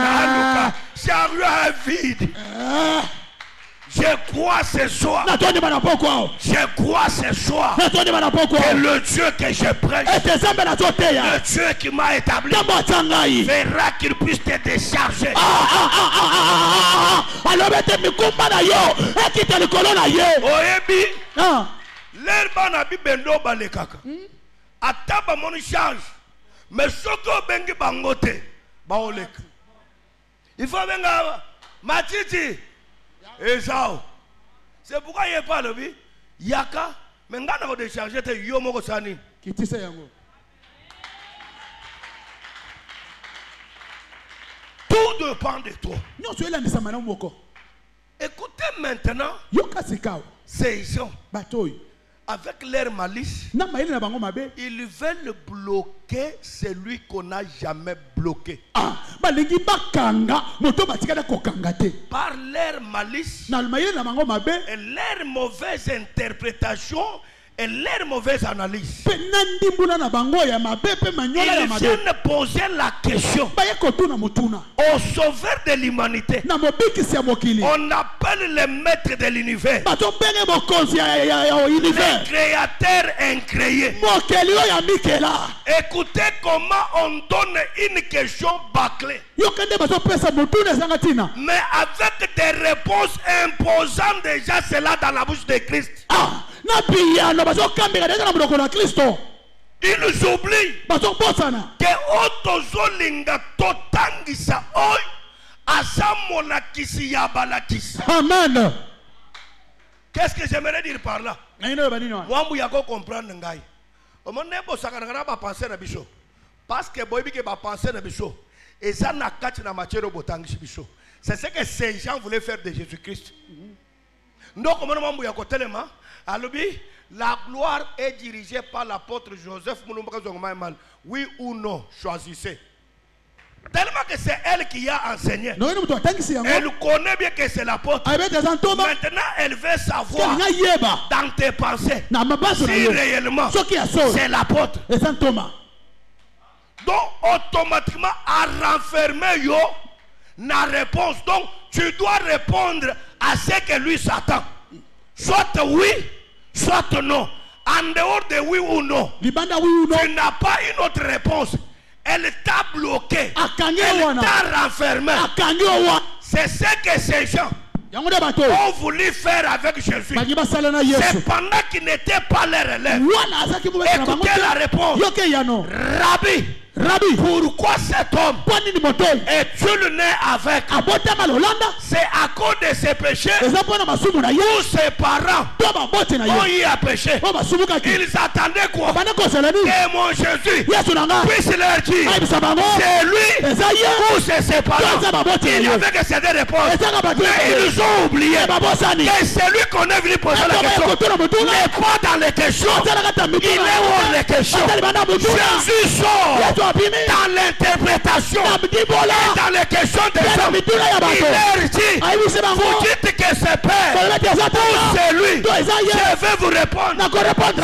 na luka. Chariot vide. Je crois ce soir. Je crois ce soir que le Dieu que je prêche, le Dieu qui m'a établi, verra qu'il puisse te décharger. Oyebi, l'herbe n'a pas bendo balekaka. Ataba mon change, mais soko bengi bangote, baolek. Il faut venir, Matiti. Esau. C'est pourquoi il parle lui. Yaka, mais on a déchargé te yomo sani. Kitisa yango. Tout dépend de toi. Non, tu es là nisamana moko. Écoutez maintenant. Yoka sikao. Ces gens. Batoy. Avec leur malice, ils veulent bloquer celui qu'on n'a jamais bloqué. Par leur malice et leur mauvaise interprétation, et leur mauvaise analyse. Ils viennent poser la question au sauveur de l'humanité. On appelle le maître de l'univers, le créateur incréé. Écoutez comment on donne une question bâclée, mais avec des réponses imposant déjà cela dans la bouche de Christ. Ils oublient que otozolinga totangisa oy asamona kisi yabalakisi. Amen. Qu'est-ce que j'aimerais dire par là? Moi, je vais comprendre. Parce que c'est ce que ces gens voulaient faire de Jésus-Christ. Donc, la gloire est dirigée par l'apôtre Joseph. Oui ou non, choisissez. Tellement que c'est elle qui a enseigné. Elle connaît bien que c'est l'apôtre. Maintenant, elle veut savoir dans tes pensées si réellement c'est l'apôtre. Donc, automatiquement, à renfermer la réponse. Donc, tu dois répondre à ce que lui s'attend. Soit oui, soit non. En dehors de oui ou non, tu n'as pas une autre réponse. Elle t'a bloqué. Elle t'a renfermé. C'est ce que ces gens ont voulu faire avec Jésus. Cependant qu'ils n'étaient pas leurs élèves. Écoutez la réponse. Rabbi, pourquoi cet homme est-il le né avec? C'est à cause de ses péchés où ses parents ont eu à pécher. Ils attendaient quoi? Que mon Jésus puisse leur dire c'est lui ou c'est ses parents. Il n'y avait que ces deux réponses. Mais ils ont oublié que c'est lui qu'on est venu poser la question. Il n'est pas dans les questions. Il est hors les questions. Jésus sort dans l'interprétation et dans les questions des hommes. Il leur dit, vous dites que c'est Père ou c'est lui. Je vais vous répondre.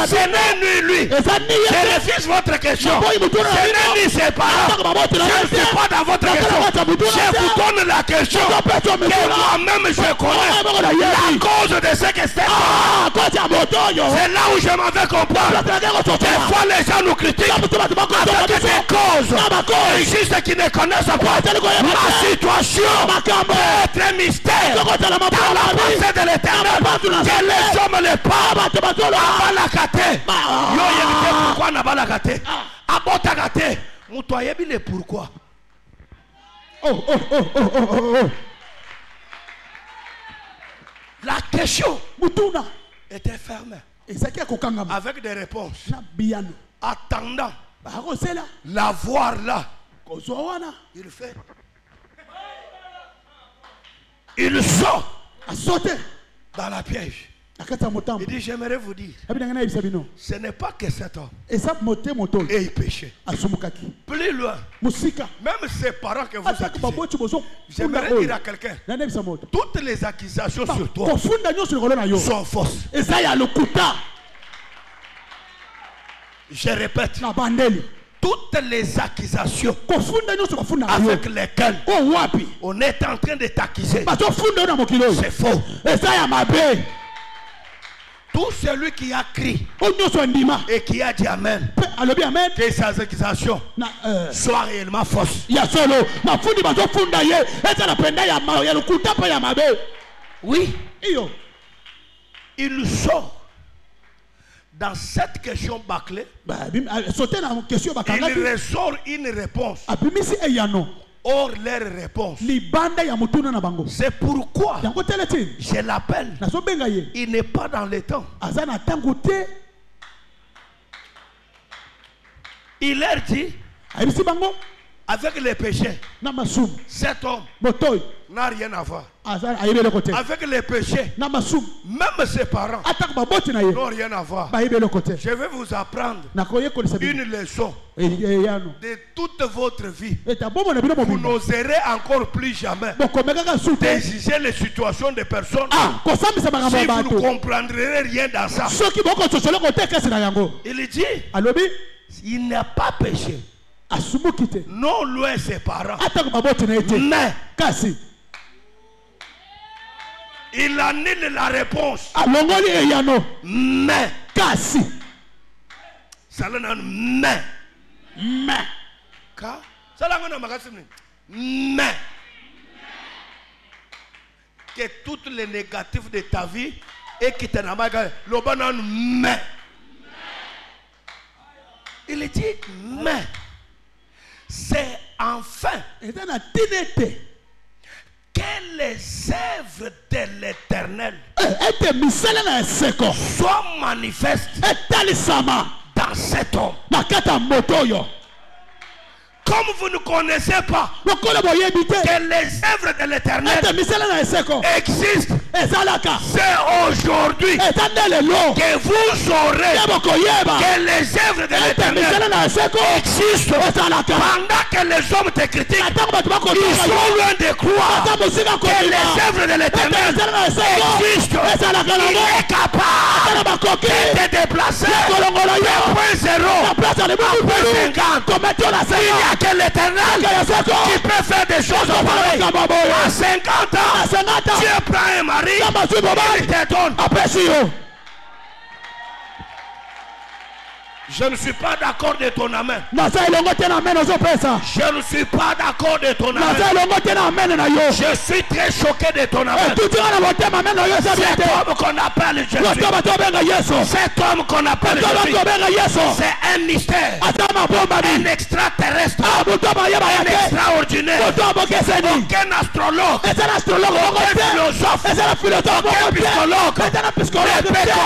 Ce n'est ni lui. Je refuse votre question. Ce n'est ni ses parents. Je ne suis pas dans votre question. Je vous donne la question que moi-même je connais. La cause de ce que c'est. C'est là où je m'en vais comprendre. Des fois les gens nous critiquent avec des causes. Et juste qui ne connaissent pas ma situation peut être un mystère dans la pensée de l'Éternel. Que les hommes ne parlent pas la kate. Yo yebite pourquoi n'a pas la kate. Abota kate. Mouto yebi le pourquoi. La question était fermée avec des réponses. Attendant la voir là. Il fait. Il sort dans la piège. Il dit, j'aimerais vous dire, ce n'est pas que cet homme ait péché. Plus loin, même ses parents que vous accusez, j'aimerais dire à quelqu'un, toutes les accusations sur toi sont fausses. Je répète, toutes les accusations avec lesquelles on est en train de t'accuser, c'est faux. Tout celui qui a crié et qui a dit Amen, que ces accusations soient réellement fausses. Oui, il sort dans cette question bâclée. Il ressort une réponse. Or, leur réponse, c'est pourquoi je l'appelle. Il n'est pas dans le temps. Il leur dit, avec les péchés, cet homme n'a rien à voir. Avec les péchés, même ses parents n'ont rien à voir. Je vais vous apprendre une leçon de toute votre vie. Vous n'oserez encore plus jamais juger les situations des personnes si vous ne comprendrez rien dans ça. Il dit, il n'a pas péché. Non loin ses parents. Mais il annule la réponse. Mais mais que toutes les négatifs de ta vie et qui te mais il dit mais c'est enfin que les œuvres de l'Éternel soient manifestes dans cet homme. Comme vous ne connaissez pas que les œuvres de l'Éternel existent, c'est aujourd'hui que vous saurez que les œuvres de l'Éternel existent. Pendant que les hommes te critiquent, ils sont loin de croire que les œuvres de l'Éternel existent. Il est capable de te déplacer de point 0 à point 50. Il y a que l'Éternel qui peut faire des choses pareilles. À 50 ans, Dieu prend un mari, il te donne. Je ne suis pas d'accord de ton amen. Je ne suis pas d'accord de ton amen. Je suis très choqué de ton amen. Cet homme qu'on appelle Jésus, cet homme qu'on appelle Jésus, c'est un mystère, un extraterrestre, un extraordinaire. Aucun astrologue, aucun philosophe, aucun psychologue ne peut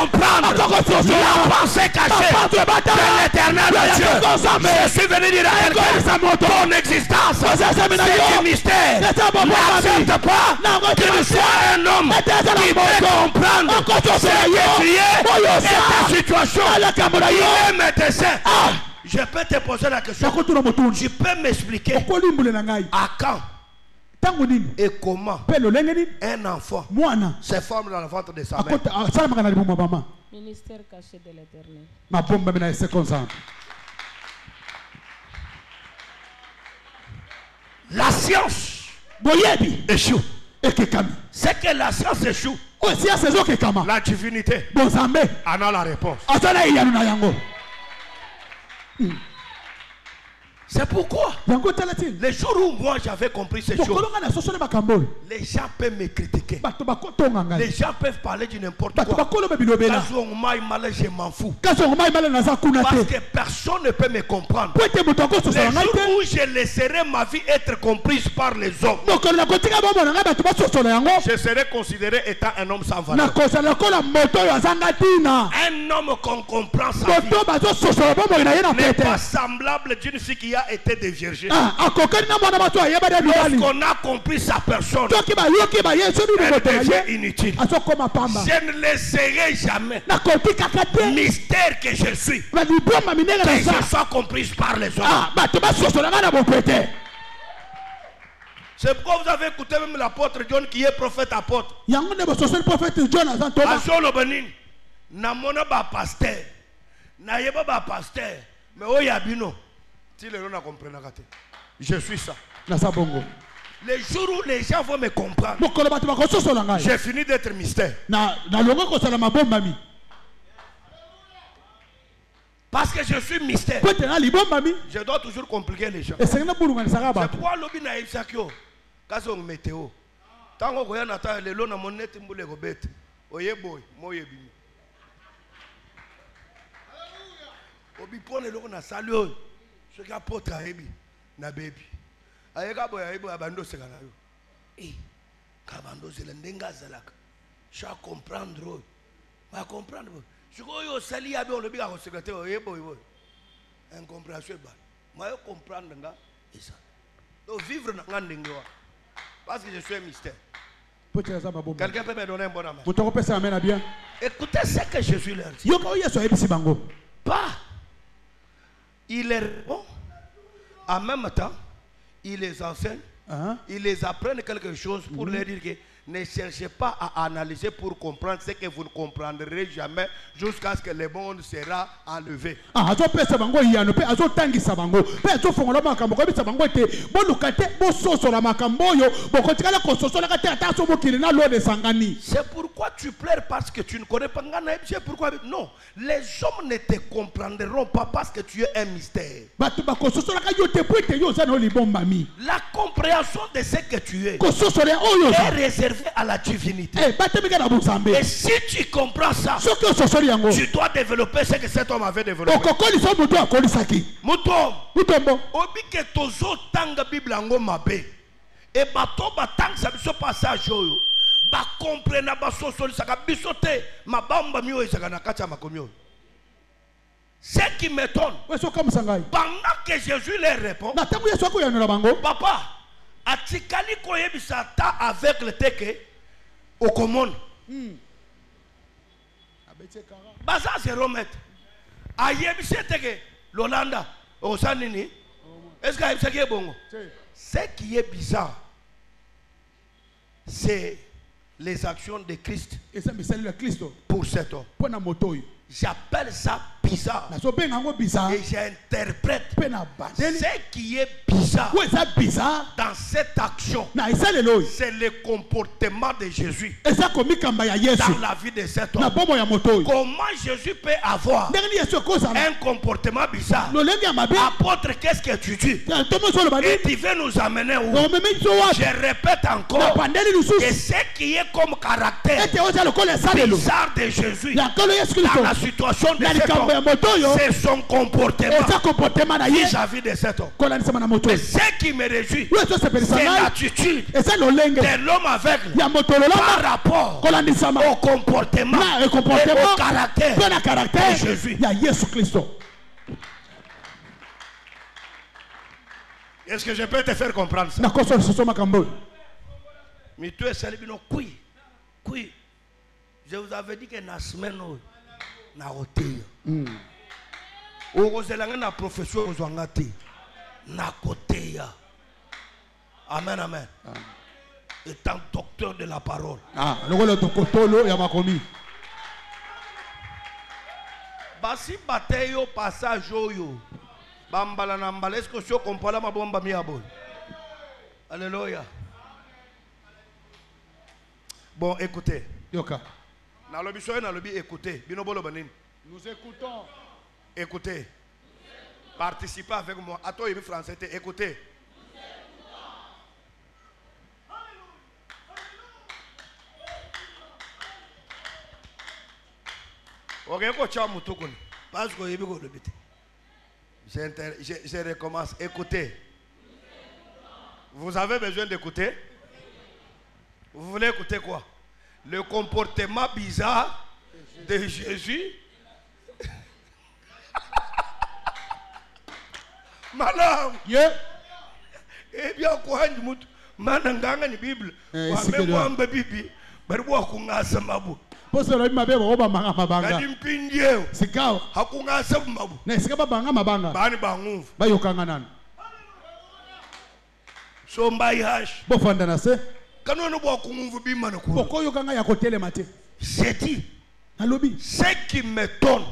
comprendre la pensée cachée de l'Éternel Dieu. Je suis venu dire à quelqu'un, ton existence, c'est un mystère. N'accepte pas qu'il soit un homme qui peut comprendre ce que tu es et ta situation. Il est médecin. Je peux te poser la question. Tu peux m'expliquer à quand et comment un enfant se forme dans le ventre de sa mère? Ministère caché de l'Éternel. La science échoue. C'est que la science échoue. La divinité en a la réponse. C'est pourquoi les jours où moi j'avais compris ces choses, les gens peuvent me critiquer, les gens peuvent parler de n'importe quoi. Je m'en fous, parce que personne ne peut me comprendre. Les jours où je laisserai ma vie être comprise par les hommes, je serai considéré étant un homme sans valeur, un homme qu'on comprend sa vie n'est pas semblable d'une fille qui a été déviergée. Lorsqu'on a compris sa personne, elle devient inutile. Je ne laisserai jamais mystère que je suis que je sois comprise par les hommes. C'est pourquoi vous avez écouté même l'apôtre John qui est prophète apôtre. Namona ba pasteur, na yeba ba pasteur, mais oyabino. Si les gens ne comprennent pas, je suis ça. Les jours où les gens vont me comprendre, j'ai fini d'être mystère. Parce que je suis mystère, je dois toujours compliquer les gens. C'est pourquoi l'obi na Isakio, quand on météo, tant qu'on a nathan le long na mon net mboule robet, oyeboy, moyebimi. Obi pone le long na salio. Ce qui a porté à Ebi, na baby. Ayeka boya Ebi abando sekana yo. Kabando zelendenga zalaka. Je comprendre. Va comprendre. Je go yo sali abi on le biga ko secrétaire oyebo yo. Incompréhension ba. Moi yo comprendre nga et ça. Donc vivre dans l'endroit. Parce que je suis un mystère. Quelqu'un peut me donner un bon amen. Écoutez ce que Jésus leur dit. Pas. Il est bon. En même temps, il les enseigne. Il les apprend quelque chose pour leur dire que ne cherchez pas à analyser pour comprendre ce que vous ne comprendrez jamais jusqu'à ce que le monde sera enlevé. C'est pourquoi tu pleures parce que tu ne connais pas. Non, les hommes ne te comprendront pas parce que tu es un mystère. La compréhension de ce que tu es est réservée à la divinité. Et si tu comprends ça, tu dois développer ce que cet homme avait développé. Obi ke tozo tanga Bible ango mabe. Et bato batang sa biso passage oyo. Ba comprendre ba sosoli saka biso te mabamba mio ezaka na kati ya makomio. Ce qui m'étonne, pendant que Jésus leur répond, papa, atikali koyebisa ta avec le teke au commune. Baza zéro mètre. Ayebisa teke l'Olanda, au Sanini. Est-ce que c'est bon? Ce qui est bizarre, c'est les actions de Christ pour cet homme. J'appelle ça bizarre. Et j'interprète ce qui est bizarre dans cette action. C'est le comportement de Jésus dans la vie de cet homme. Comment Jésus peut avoir un comportement bizarre? Apôtre, qu'est-ce que tu dis? Et tu veux nous amener où? Je répète encore. Et ce qui est comme caractère bizarre de Jésus dans la situation de cet homme, c'est son comportement vis-à-vis de cet homme. Mais ce qui me réjouit, c'est l'attitude de l'homme aveugle par rapport au comportement et au caractère de Jésus. Est-ce que je peux te faire comprendre ça? Mais tu es salibino, oui. Je vous avais dit que la semaine na côté na profession na côté. Amen. Étant docteur de la parole. Basi bateyo passage yo bambala na mbala, est-ce que tu comprends la mabomba miabo? Alléluia. Bon, écoutez. Yoka. Écoutez. Nous écoutons. Écoutez. Participez avec moi. Attends, il est français. Écoutez. Je recommence. Écoutez. Vous avez besoin d'écouter? Vous voulez écouter quoi? Le comportement bizarre de Jésus. Madame. Eh bien, quoi? Mananganga ni Bible. Wamemwamba bibi. Barua kungasa mabu. Poso la bimabe roba mabanga. Kadimpindie. Sikao. Hakungasa mabu. Na sikaba banga mabanga. Bani banguvu. Bayokanga nani? So mbai hash. Bofanda na se. J'ai dit, ce qui m'étonne,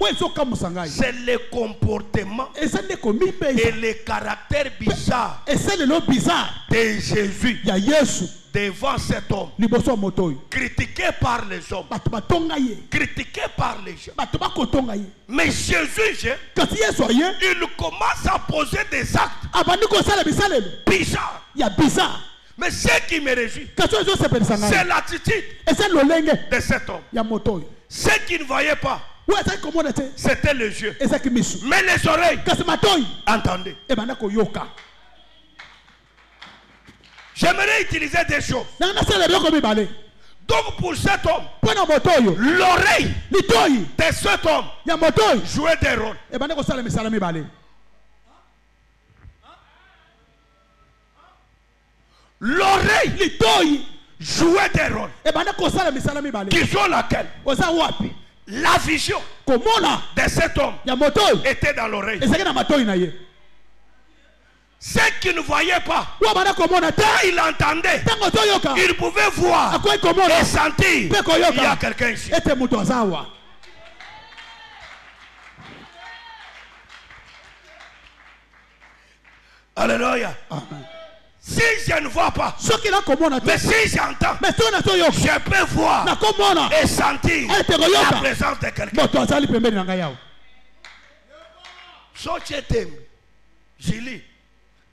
c'est le comportement et le caractère bizarre de Jésus devant cet homme, critiqué par les hommes, critiqué par les gens. Mais Jésus, il commence à poser des actes bizarres. Mais ce qui me réjouit, c'est l'attitude de cet homme. Ce qu'il ne voyait pas, c'était les yeux. Mais les oreilles entendaient. J'aimerais utiliser des choses. Donc pour cet homme, l'oreille de cet homme jouait des rôles. l'oreille jouait des rôles. Qui sont laquelle? La vision de cet homme était dans l'oreille. Ceux qui ne voyaient pas, quand il entendait, il pouvait voir et sentir qu'il y a quelqu'un ici. Alléluia. Si je ne vois pas, mais si j'entends, je peux voir et sentir la présence de quelqu'un. Sochetem, Jili,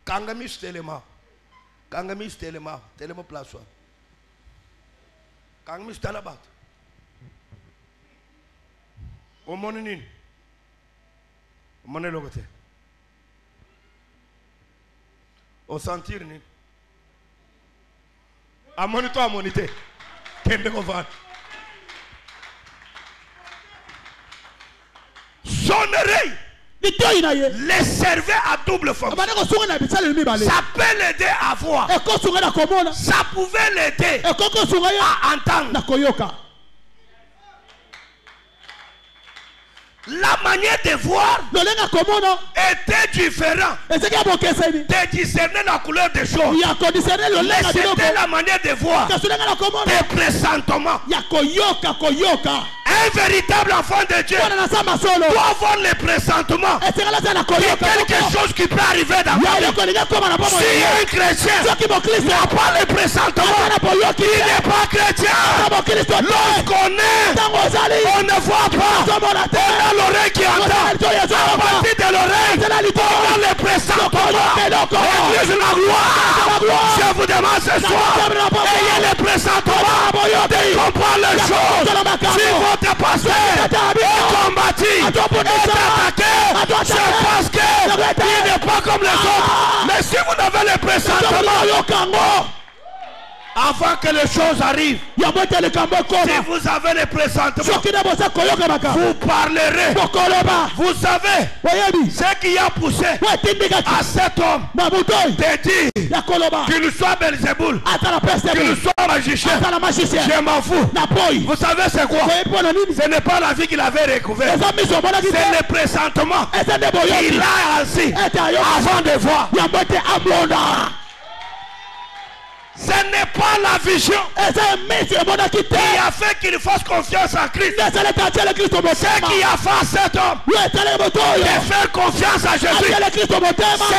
Kangamis Telema, Telema Plaswa, Kangamis Talabat, Omoninin, Omonelogote. Au sentir ni à monito à monité son oreille les servait à double fonction. Ça peut l'aider à voir, ça pouvait l'aider à entendre. La manière de voir était différente de discerner la couleur des choses. Mais c'était la manière de voir des pressentiments. Un véritable enfant de Dieu doit avoir les pressentiments de quelque chose qui peut arriver dans ta vie. Si un chrétien n'a pas les pressentiments, il n'est pas chrétien. Lorsqu'on est, on ne voit pas. On a l'oreille qui entend. À partir de l'oreille, on a les pressentiments. Église la gloire. Je vous demande ce soir, ayez les pressentiments de comprendre les choses. Si votre pasteur est combattu, est attaqué, c'est parce qu'il n'est pas comme les autres. Mais si vous avez les pressentiments, avant que les choses arrivent, si vous avez les pressentiments, vous parlerez. Vous savez ce qui a poussé à cet homme de dire qu'il soit Belzéboul, qu'il soit magicien. Je m'en fous. Vous savez c'est quoi? Ce n'est pas la vie qu'il avait recouvert, c'est les pressentiments qu'il a assis avant de voir. Ce n'est pas la vision qui a fait qu'il fasse confiance en Christ. Ce qui a fait à cet homme de faire confiance à Jésus,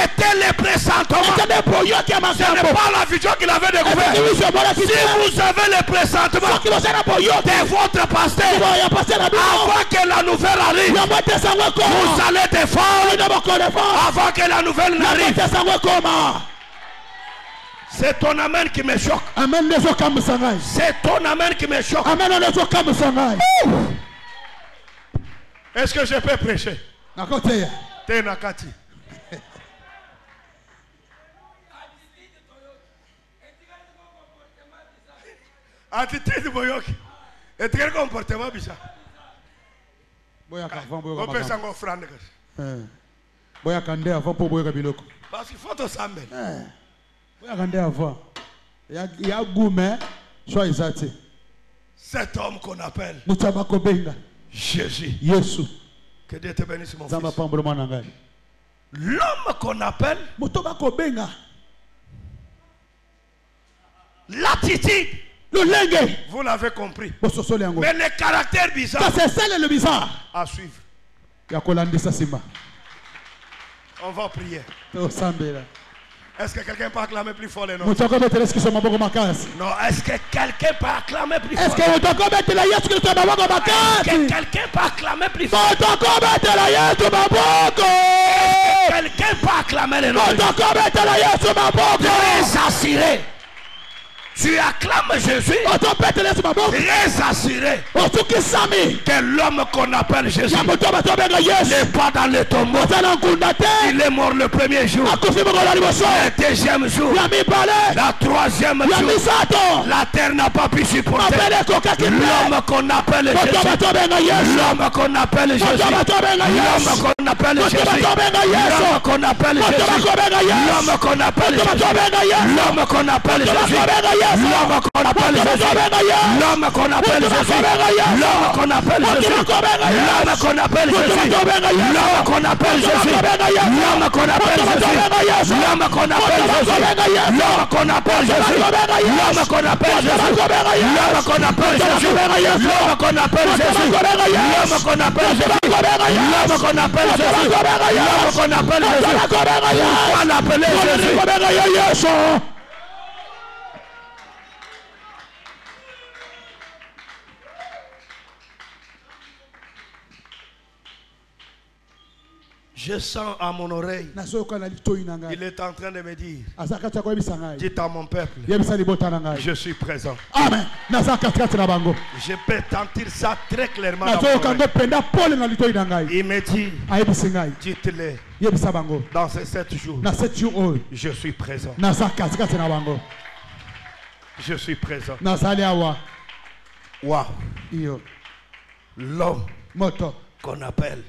c'était les pressentiments. Ce n'est pas la vision qu'il avait découvert. Si vous avez les pressentiments de votre pasteur, avant que la nouvelle arrive, vous allez défendre avant que la nouvelle n'arrive. C'est ton amen qui me choque. C'est ton amen qui me choque. Est-ce que je peux prêcher? Tenakati. Attitude boyoki. Et quel comportement bizarre. On peut s'en offrande. Parce qu'il faut te sembler. Cet homme qu'on appelle Jésus. Que Dieu te bénisse mon fils. L'homme qu'on appelle, l'attitude, vous l'avez compris. Mais les caractères bizarres à suivre. On va prier. Est-ce que quelqu'un peut acclamer plus fort les noms? Non, est-ce que quelqu'un peut acclamer plus fort? Est-ce que quelqu'un peut acclamer plus fort? Est-ce que quelqu'un peut acclamer les noms? Très assuré. Tu acclames Jésus. Très assuré que l'homme qu'on appelle Jésus n'est pas dans le tombeau. Il est mort le premier jour, le deuxième jour, la troisième jour. La terre n'a pas pu supporter l'homme qu'on appelle Jésus. L'homme qu'on appelle Jésus. L'homme qu'on appelle Jésus. L'homme qu'on appelle Jésus. L'homme qu'on appelle Jésus. L'homme qu'on appelle Jésus. L'homme qu'on appelle Jésus. L'homme qu'on appelle Jésus. L'homme qu'on appelle Jésus. L'homme qu'on appelle Jésus. L'homme qu'on appelle Jésus. L'homme qu'on appelle Jésus. L'homme qu'on appelle Jésus. L'homme qu'on appelle Jésus. L'homme qu'on appelle Jésus. L'homme qu'on appelle Jésus. L'homme qu'on appelle Jésus. L'homme qu'on appelle Jésus. L'homme qu'on appelle Jésus. L'homme qu'on appelle Jésus. Pourquoi l'appeler Jésus? Je sens à mon oreille, il est en train de me dire, dites à mon peuple, je suis présent. Amen. Je peux sentir ça très clairement. Il me dit, dites-le, dans ces 7 jours, je suis présent. Je suis présent. Wow. L'homme qu'on appelle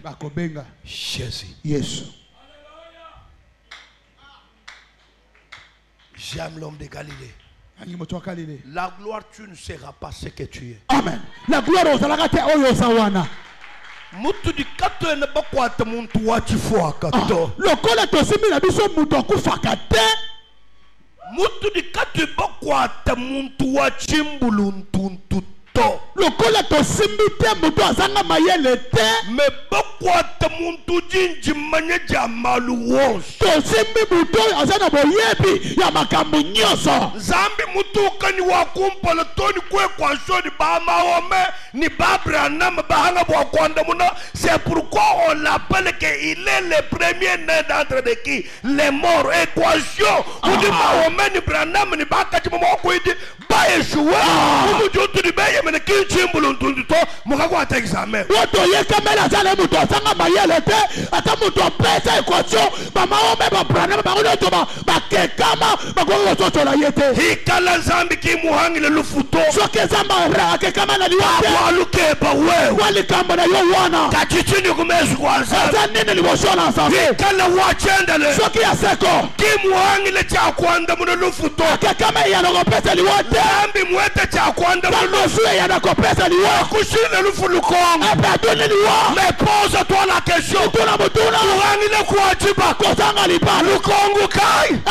Jésus. Yes. J'aime l'homme de Galilée. La gloire, tu ne seras pas ce que tu es. Amen. La gloire aux alagate oyosawana. Mutu di kato ne bakwata muntu wachifu kato. Lokola tosimi na biso mutu akufakate. Mutu di kato bakwata muntu wachimbuluntuntu. Lokola to simbite mutu azanga mayele te. Me bakwata muntu jinji manyeja maluwos. To simbi mutu azana boyebi ya makambu nyoso. Zambi mutu kani wakumpala toni kwe kwa shoni ba maome ni babra nam bahanga bo kwanda muna. C'est pourquoi on l'appelle qu'il est le premier né d'entre de qui les morts. Équation. Ou di maome ni branam ni bakachi mo ko idi ba échoué. Ou jotu di baye mais qui chimbulu ntunduto mukakwata examen. Woto yekamela zale mutu azanga mayele te. Ata mutu pesa équation ba maome ba branam ba ngoto ba kekama ba gogo soto la yete. Hikala zambi ki muhangi le lufuto. Soke zamba ra kekama na liwate. Waluke ba we. Wali kamba na yo wana. Kachichini kumezu kwanza. Sasa nini liboshona safi. Hikala wachendele. Soke ya seko. Ki muhangi le cha kwanda muna lufuto. Kekama ya no pesa liwate. Zambi mwete cha kwanda muna lufuto ya no pesa liwate. Kushine lufuto kongo. Abadoni liwate. Mais pose-toi la question. Tuna mutuna. Muhangi le kuachiba. Kozanga lipa. Lukongo kai.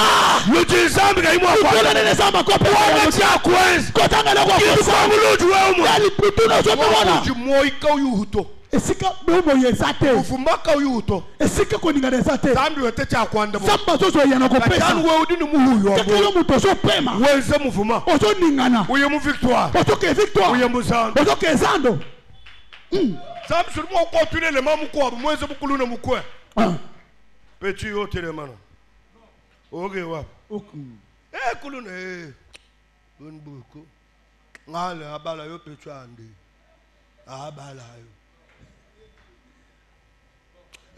Luji zambi kai mwa kwa. Tuna nene zamba kwa pesa. Wane cha kwenzi. Kozanga le kwa pesa. Kilukongo luji weumu. Yali putuna zote wana. Luji moika uyuhuto. Esika bebo yesate. Ufumaka uyuhuto. Esika koninga nesate. Zambi wete cha kwanda mo. Samba zozo yanako pesa. Kachanu weudi ni muhuyo. Kakilo mutoso pema. Wenze mufuma. Ozo ningana. Uye mu victoire. Ozo ke victoire. Uye mu zando. Ozo ke zando. Zambi suri mwa kontune le mamu kwa mwenze mukulu na mukwe. Petit yote le mana. Oge wap. Kulu ne. Unbuku. Ngale abala yo petu ande. Abala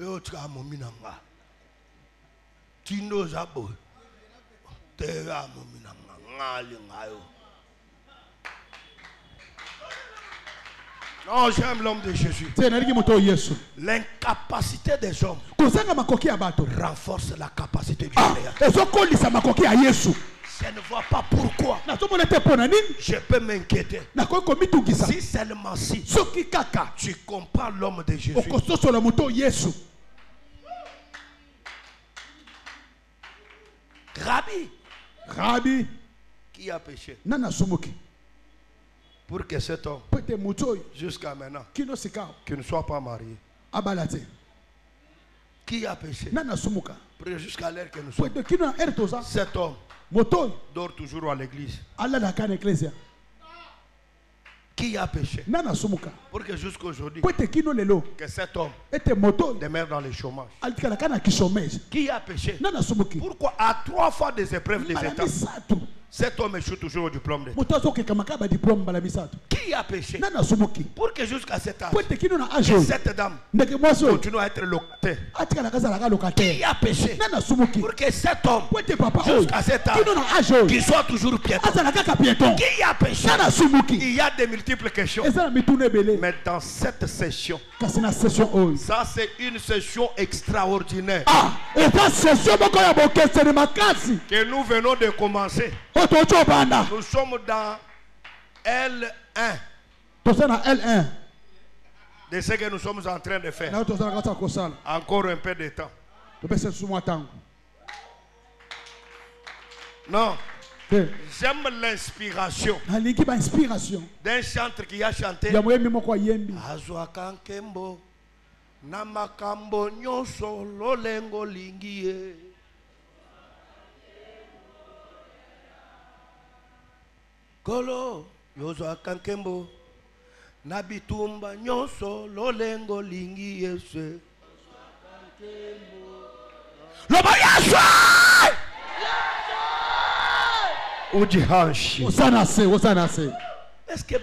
yo tika momina nga tindo zabo tera momina nga ngali ngayo. Non, j'aime l'homme de Jésus. L'incapacité des hommes renforce la capacité du Seigneur. Je ne vois pas pourquoi je peux m'inquiéter. Si seulement si tu compares l'homme de Jésus. Rabbi, qui a péché pour que cet homme jusqu'à maintenant qui ne soit pas marié? Qui a péché pour jusqu'à l'heure que nous sommes? Cet homme dort toujours à l'église. Qui a péché pour que jusqu'à aujourd'hui que cet homme demeure dans le chômage? Qui a péché? Pourquoi à 3 fois des épreuves des états Cet homme échoue toujours au diplôme d'État. Qui a péché pour que jusqu'à cet âge, que cette dame continue à être locataire? Qui a péché pour que cet homme, jusqu'à cet âge, qu'il soit toujours piéton? Qui a péché? Il y a de multiples questions. Mais dans cette session, ça c'est une session extraordinaire que nous venons de commencer. Nous sommes dans L1 de ce que nous sommes en train de faire. Encore un peu de temps. Non. J'aime l'inspiration d'un chanteur qui a chanté Azwa kankembo namakambo nyoso lolengo lingie. Kolo yozwa kankembo nabitumba nyoso lolengo lingie se lobayaswa ujihanshi. Osanase. Est-ce que